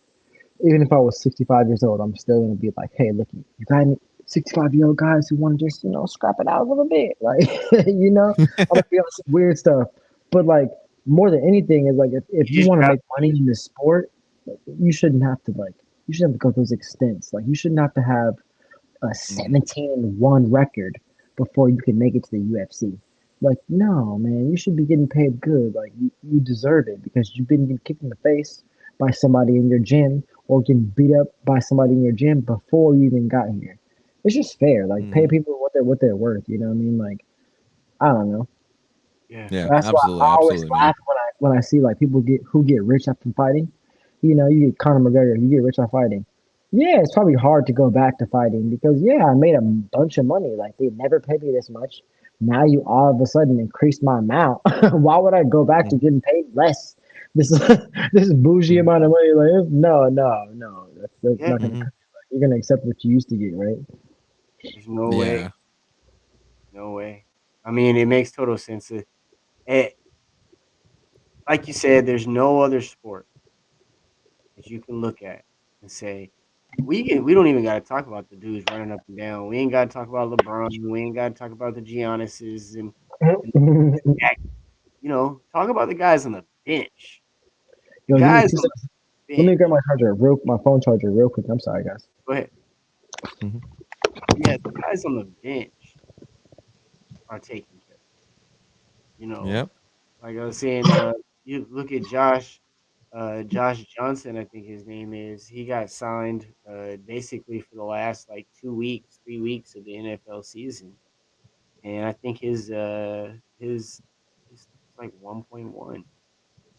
Even if I was 65 years old, I'm still gonna be like, hey, look, you got any 65-year-old guys who want to just scrap it out a little bit, like I'm gonna be on some weird stuff. But like more than anything is like if You you just want to dropped make money in this sport, you shouldn't have to go those extents. Like you shouldn't have to have a Mhm. 17-1 record before you can make it to the UFC. Like, no, man, you should be getting paid good. Like, you deserve it because you've been getting kicked in the face by somebody in your gym or getting beat up by somebody in your gym before you even got here. It's just fair. Like, pay Mhm. people what they're worth. You know what I mean? Like, I don't know. yeah. Yeah, That's why absolutely, I always absolutely, man. laugh when I see like people get rich after fighting. You get Conor McGregor, you get rich off fighting. Yeah, it's probably hard to go back to fighting because yeah, I made a bunch of money. Like they never paid me this much. Now you all of a sudden increased my amount. Why would I go back to Mhm. getting paid less this is this is bougie amount of money. Like, no, that's Yeah, not gonna. Mhm. You're gonna accept what you used to get, right? there's no way. Yeah. No way. I mean, it makes total sense. It, like you said, there's no other sport that you can look at and say, we don't even got to talk about the dudes running up and down. We ain't got to talk about LeBron. We ain't got to talk about the Giannis's and Jack. Talk about the guys on the bench. The Yo, give me guys two on seconds. the Let bench. me grab my phone charger real quick. I'm sorry, guys. Go ahead. Mhm. Yeah, the guys on the bench are taking care. Yep. Like I was saying, you look at Josh Johnson, I think his name is. He got signed basically for the last like 2 weeks, 3 weeks of the NFL season, and I think his like 1.1 or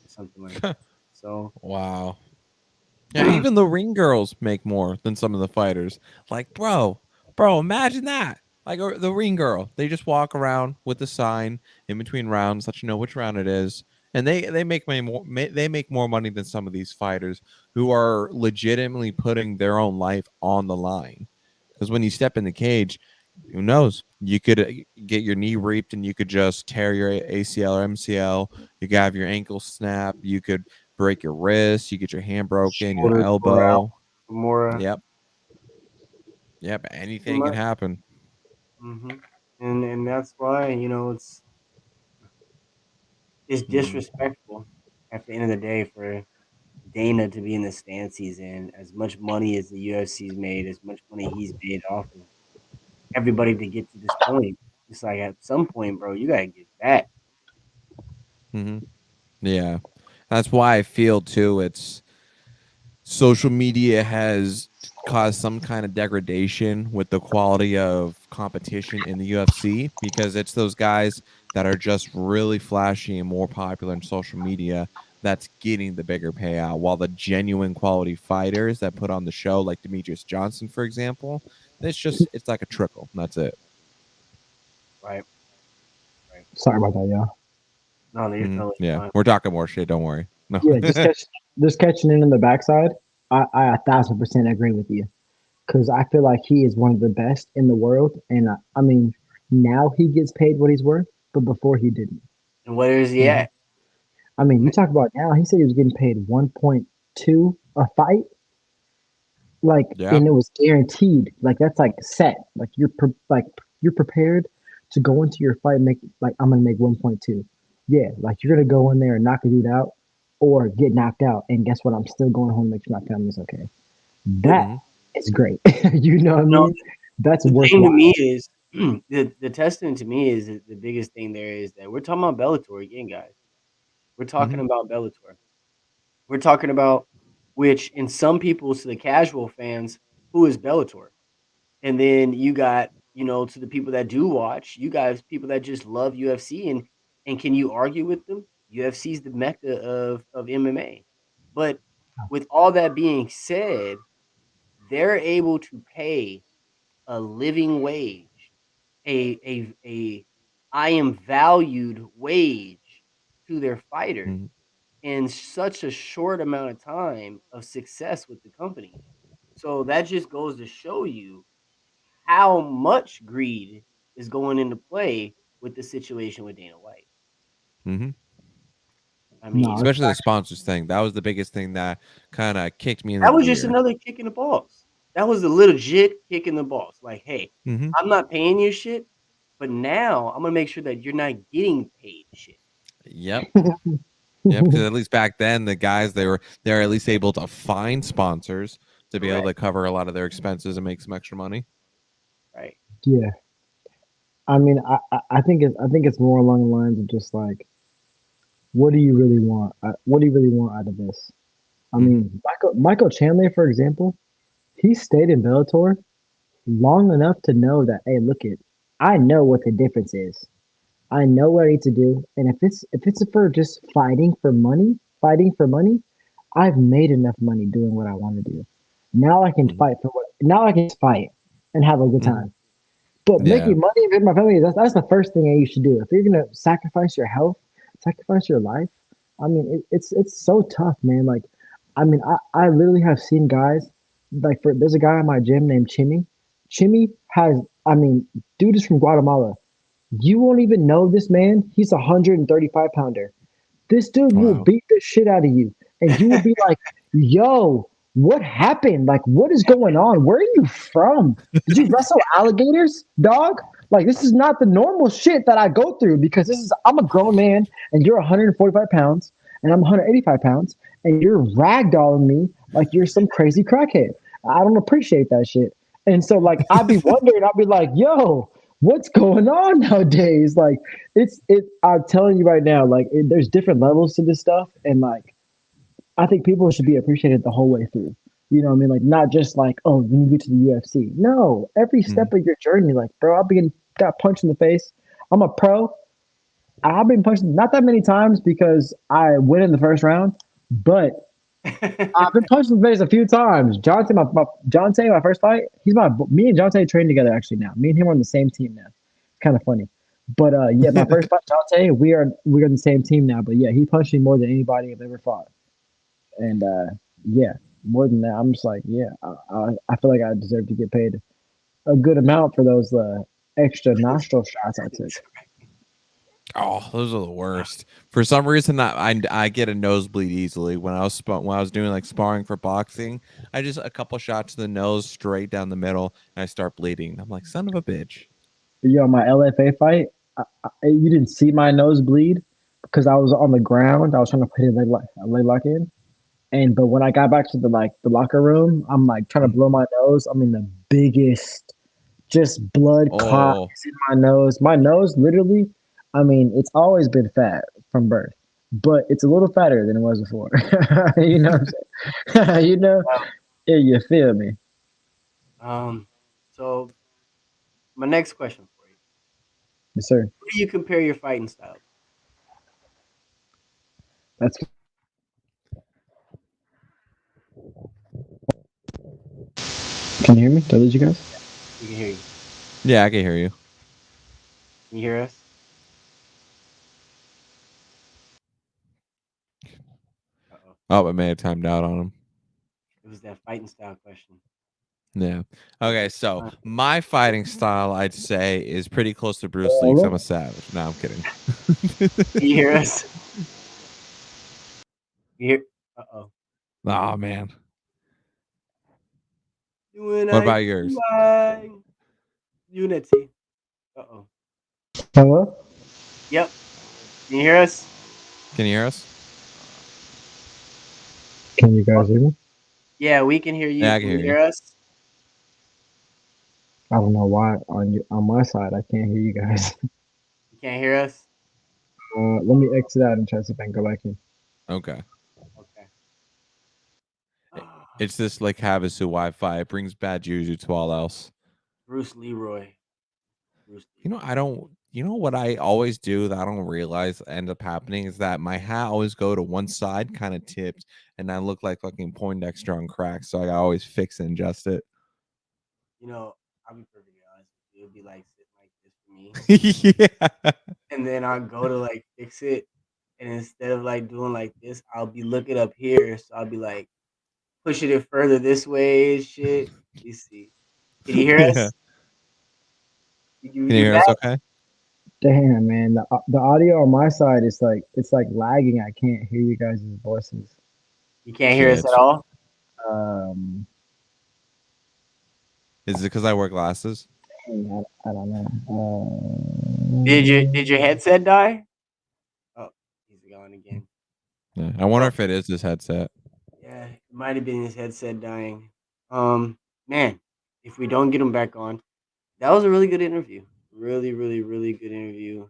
something like that. So Wow. Yeah, even the ring girls make more than some of the fighters. Like, bro, imagine that. Like the ring girl, they just walk around with the sign in between rounds, let you know which round it is, and they make they make more money than some of these fighters who are legitimately putting their own life on the line. Because when you step in the cage, who knows? You could get your knee reaped, and you could just tear your ACL or MCL. You could have your ankle snap. You could break your wrist, you get your hand broken, your shoulder tore out, elbow. Kimura, Yep. Yep. pretty Anything can much. happen. And that's why it's Mhm. disrespectful at the end of the day for Dana to be in the stance he's in. As much money as the UFC's made, as much money he's made off of everybody to get to this point. It's like at some point, bro, you gotta get back. Mhm. Yeah. That's why I feel too it's social media has caused some kind of degradation with the quality of competition in the UFC because it's those guys that are just really flashy and more popular in social media that's getting the bigger payout while the genuine quality fighters that put on the show like Demetrius Johnson for example it's like a trickle and that's it. Right, right. Sorry about that, y'all. No, you're Mhm. totally Yeah, fine. we're talking more shit, don't worry. No. Yeah, just catching in on the backside. I 1,000% agree with you because I feel like he is one of the best in the world, and I mean now he gets paid what he's worth, but before he didn't. And where is he Mhm. at? I mean, you talk about now. He said he was getting paid 1.2 a fight, like, Yeah. and it was guaranteed. Like that's like set. Like you're prepared to go into your fight and make like I'm gonna make 1.2. Yeah, like you're gonna go in there and knock a dude out, or get knocked out, and guess what? I'm still going home to make sure my family's okay. That Mhm. is great. You know what I No, mean? That's the thing to me worthwhile. is the testament to me is that the biggest thing there is that we're talking about Bellator again, guys. We're talking Mhm. about Bellator. We're talking about which in some people's to the casual fans, who is Bellator? And then you got, to the people that do watch, you guys, people that just love UFC, and can you argue with them? UFC is the mecca of MMA. But with all that being said, they're able to pay a living wage, a I am valued wage to their fighters Mhm. in such a short amount of time of success with the company. So that just goes to show you how much greed is going into play with the situation with Dana White. Mhm. I No, mean, it's Especially the sponsors thing. That was the biggest thing that kind of kicked me into that was just gear. another kick in the balls. That was a legit kick in the balls. Like, hey, Hmm. I'm not paying you shit, but now I'm gonna make sure that you're not getting paid shit. Yep. Yep. Because at least back then, the guys they're at least able to find sponsors to be able Correct. to cover a lot of their expenses and make some extra money. Right. yeah. I mean, I think it's more along the lines of just like, what do you really want? What do you really want out of this? I Hmm. mean, Michael Chandler, for example, he stayed in Bellator long enough to know that, hey, look it, I know what the difference is. I know what I need to do, and if it's for just fighting for money, I've made enough money doing what I want to do. Now I can Hmm. fight for what. Now I can fight and have a good Hmm. time. But Yeah. making money with my family, that's the first thing that you should do. If you're gonna sacrifice your health, sacrifice your life, I mean, it's so tough, man. Like, I mean, I literally have seen guys like there's a guy in my gym named Chimmy. Chimmy has, I mean, dude is from Guatemala. You won't even know this man. He's a 135 pounder. This dude will Wow. beat the shit out of you, and you will be like, "Yo, what happened? Like, what is going on? Where are you from? Did you wrestle alligators, dog? Like, this is not the normal shit that I go through because I'm a grown man, and you're 145 pounds, and I'm 185 pounds, and you're ragdolling me like you're some crazy crackhead. I don't appreciate that shit." And so, like, I'd be wondering, I'd be like, "Yo, what's going on nowadays?" Like, I'm telling you right now, like there's different levels to this stuff, and like I think people should be appreciated the whole way through. You know what I mean? Like not just like, oh, when you get to the UFC. No, every step of your journey, like, bro, got punched in the face. I'm a pro. I've been punched not that many times because I win in the first round, but I've been punched in the face a few times. Jonte, my first fight, me and Jonte train together actually now. Me and him are on the same team now. It's kind of funny. But yeah, my first fight, Jonte, we're on the same team now. But yeah, he punched me more than anybody I've ever fought. And yeah, more than that, I'm just like, yeah, I feel like I deserve to get paid a good amount for those extra nostril shots I took. Oh, those are the worst. For some reason, I get a nosebleed easily when I was doing like sparring for boxing. I just a couple shots to the nose, straight down the middle, and I start bleeding. I'm like, son of a bitch. Yo, my LFA fight, you didn't see my nose bleed because I was on the ground. I was trying to put a leg lock in. But when I got back to the locker room, I'm like trying to blow my nose. I mean the biggest, just blood clot in my nose. My nose, literally, I mean it's always been fat from birth, but it's a little fatter than it was before. You know what I'm saying? You know, yeah, you feel me? So my next question for you: Yes, sir. who do you compare your fighting style? That's. Can you hear me? Did I lose you guys? We can hear you. Yeah, I can hear you. Can you hear us? Oh, I may have timed out on him. It was that fighting style question. Yeah. Okay, so my fighting style, I'd say, is pretty close to Bruce Lee. I'm a savage. No, I'm kidding. Can you hear us? You hear? Uh-oh. Oh, man. What about yours? Unity. Uh-oh. Hello? Yep. Can you hear us? Can you hear us? Can you guys hear me? Yeah, we can hear you. Yeah, I can can you hear hear us? I don't know why on my side I can't hear you guys. You can't hear us? Let me exit out and try to see if I can go back in. Okay. Okay. It's this like Havasu Wi-Fi. It brings bad juju to all else. Bruce Leroy. You know what I always do that I don't realize ends up happening is that my hat always go to one side, kind of tipped, and I look like fucking Poindexter on crack. So I always fix and adjust it. You know, I'll be perfectly honest with you. It'll be like sitting like this for me. Yeah. And then I'll go to like fix it. And instead of like doing like this, I'll be looking up here. So I'll be like pushing it further this way and shit. You see. Can you hear Yeah. us? Can you hear us okay? Damn, man, the audio on my side is like it's like lagging. I can't hear you guys' voices. You can't hear us at all? Is it because I wear glasses? I don't know. Did your headset die? Oh, he's gone again. Yeah. I wonder if it is this headset. Yeah, it might have been his headset dying. Man, if we don't get him back on, that was a really good interview. Really, really, really good interview.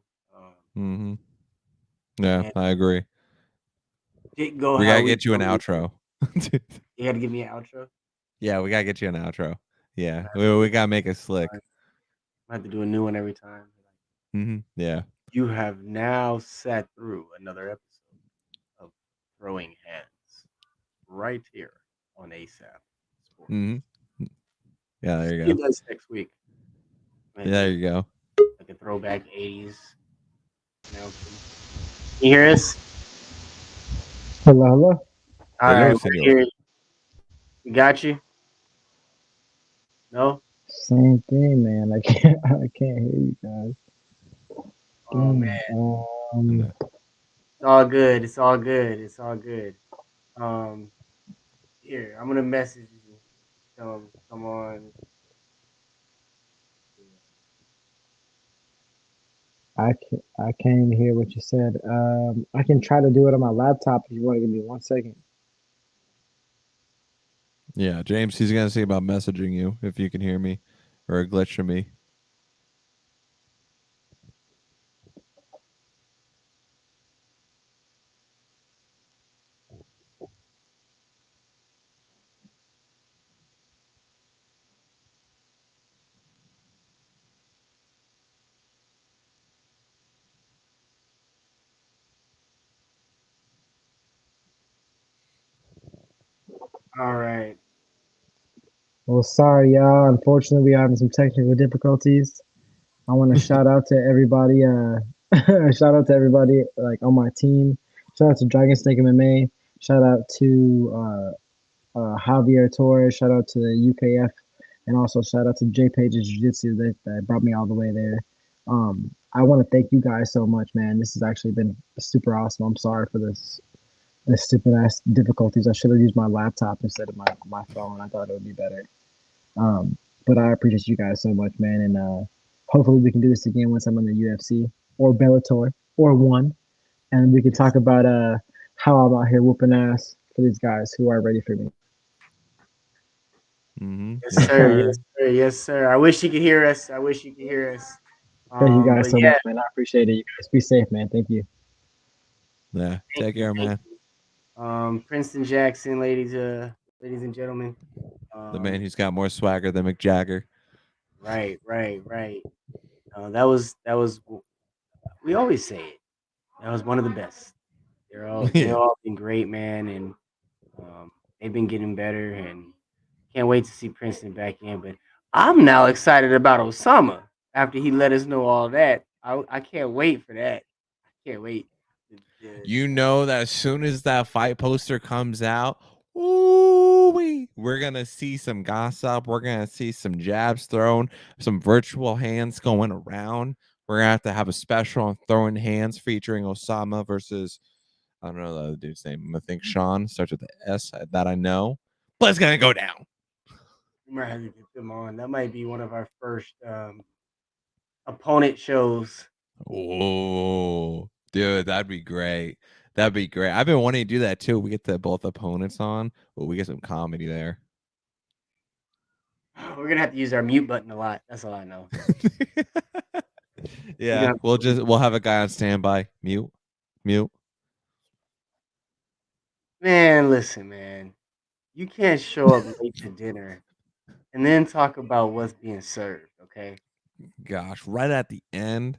Yeah, and I agree. didn't go We how gotta we get you an wanted. outro. You gotta give me an outro. Yeah, we gotta get you an outro. Yeah, we gotta make it slick. I have to do a new one every time. Yeah. You have now sat through another episode of Throwing Hands right here on ASAP Sports. Yeah, there you See go. you guys next week. Yeah, there you go. Like a throwback 80s. Now, can you hear us? Hello, hello. All Hello, right, we're senor. here. We got you. No. Same thing, man. I can't. I can't hear you guys. Oh man, Dang. No. it's all good. It's all good. It's all good. Um, here I'm gonna message you. Tell him come on. I can't even hear what you said. I can try to do it on my laptop if you want to give me 1 second. Yeah, James, he's gonna see about messaging you if you can hear me, or a glitch from me. All right. Well, sorry, y'all. Unfortunately, we're having some technical difficulties. I want to shout out to everybody. Shout out to everybody like on my team. Shout out to Dragon Snake MMA. Shout out to Javier Torres. Shout out to the UKF, and also shout out to J Page's Jiu Jitsu that brought me all the way there. I want to thank you guys so much, man. This has actually been super awesome. I'm sorry for this stupid ass difficulties. I should have used my laptop instead of my phone. I thought it would be better. Um, but I appreciate you guys so much, man, and hopefully we can do this again once I'm in the UFC or Bellator or one, and we can talk about how I'm out here whooping ass for these guys who are ready for me. Mm-hmm. Yes, sir. Yes, sir. Yes, sir. I wish you could hear us. I wish you could hear us. Thank you guys But so yeah, much, man. I appreciate it. You guys be safe, man. Thank you. Yeah. thank Take you, care, thank man. you. Princeton Jackson, ladies and gentlemen. The man Um, who's got more swagger than McJagger. right, right, right. That was. We always say it. That was one of the best. They Yeah. all been great, man, and they've been getting better, and can't wait to see Princeton back in. But I'm now excited about Osama after he let us know all that. I can't wait for that. I can't wait. You know that as soon as that fight poster comes out, ooh, we're gonna see some gossip. We're gonna see some jabs thrown, some virtual hands going around. We're gonna have a special on throwing hands featuring Osama versus I don't know the other dude's name. I think Sean starts with the S that I know, but it's gonna go down. We might have to get them on. That might be one of our first opponent shows. Oh, dude, that'd be great. That'd be great. I've been wanting to do that too. We get the both opponents on, but we get some comedy there. We're gonna have to use our mute button a lot. That's all I know. Yeah, we'll have a guy on standby. Mute, mute. Man, listen, man. You can't show up late to dinner and then talk about what's being served, okay? Gosh, right at the end.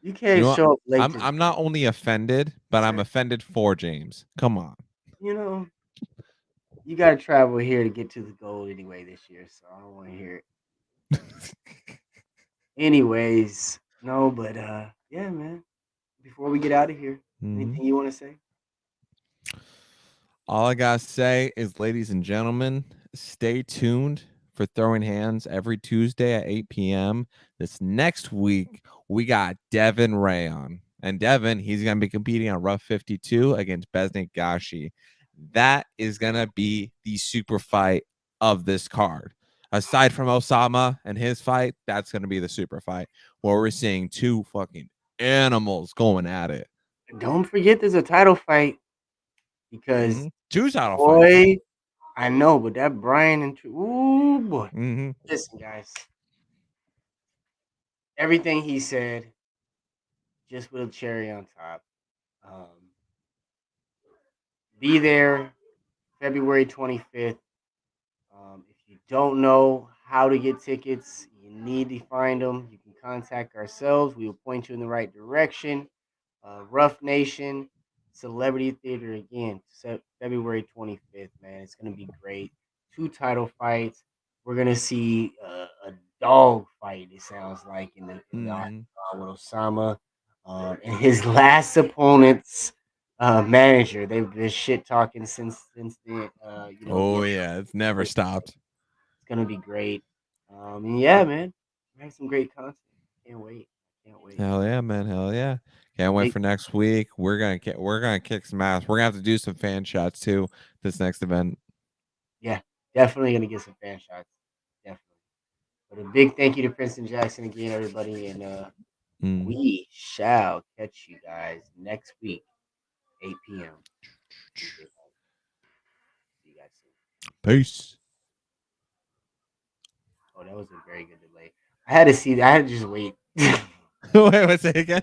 You You can't know what? show up late I'm to I'm not only offended, but I'm offended for James. Come on. you know, you gotta travel here to get to the goal anyway this year, so I don't wanna hear it. Anyways, no, but yeah, man. Before we get out of here, Mhm. anything you wanna say? All I gotta say is, ladies and gentlemen, stay tuned for Throwing Hands every Tuesday at 8 p.m. This next week, we got Devin Ray on. And Devin, he's gonna be competing on Rough 52 against Besnik Gashi. That is gonna be the super fight of this card. Aside from Osama and his fight, that's gonna be the super fight where we're seeing two fucking animals going at it. Don't forget there's a title fight because Two title fights. boy, I know, but that Brian and ooh boy. Mm-hmm. Listen, guys. Everything he said, just with a cherry on top. Um, be there February 25th. If you don't know how to get tickets, you need to find them. You can contact ourselves. We will point you in the right direction. Ruf Nation, Celebrity Theater again, February 25th, man. It's going to be great. Two title fights. We're going to see a dog fight, it sounds like, in the Mm-hmm. with Osama. And his last opponents manager. They've been shit talking since the Oh yeah, it's never stopped. It's gonna be great. And yeah, man, we have some great content. Can't wait. Hell yeah, man. Hell yeah. Can't wait for next week. We're gonna kick some ass. We're gonna have to do some fan shots too this next event. Yeah, definitely gonna get some fan shots. Definitely. But a big thank you to Princeton Jackson again, everybody, and we shall catch you guys next week, 8 p.m. See you guys soon. Peace. Oh, that was a very good delay. I had to see that. I had to just wait. Wait, say again.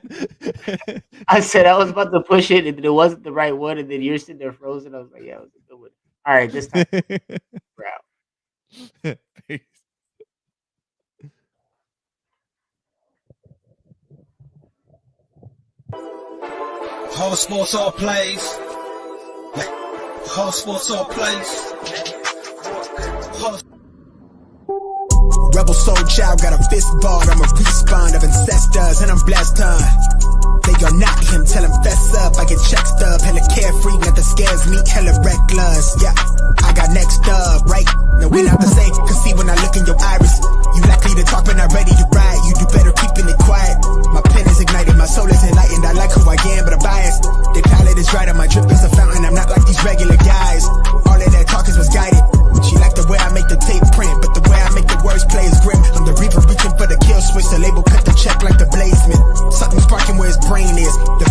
I said I was about to push it, and it wasn't the right one, and then you're sitting there frozen. I was like, yeah, it was a good one. All right, this time we're out. Peace. Whole sports all plays. Whole sports all plays. Rebel soul child got a fist ball, I'm a respawn of ancestors, and I'm blessed, They are not him, tell him fess up, I get check stub, hella carefree, nothing scares me, hella reckless, yeah, I got next up, right, now we not the same, cause see when I look in your iris, you likely to talk but not ready to ride, you do better keeping it quiet, my pen is ignited, my soul is enlightened, I like who I am, but I'm biased, the palette is right, and my drip is a fountain, I'm not like these regular guys, all of that talk is misguided, she like the way I make the tape print, but the way I make the words play is grim. I'm the reaper reaching for the kill switch. The label cut the check like the blazesman. Something sparking where his brain is. The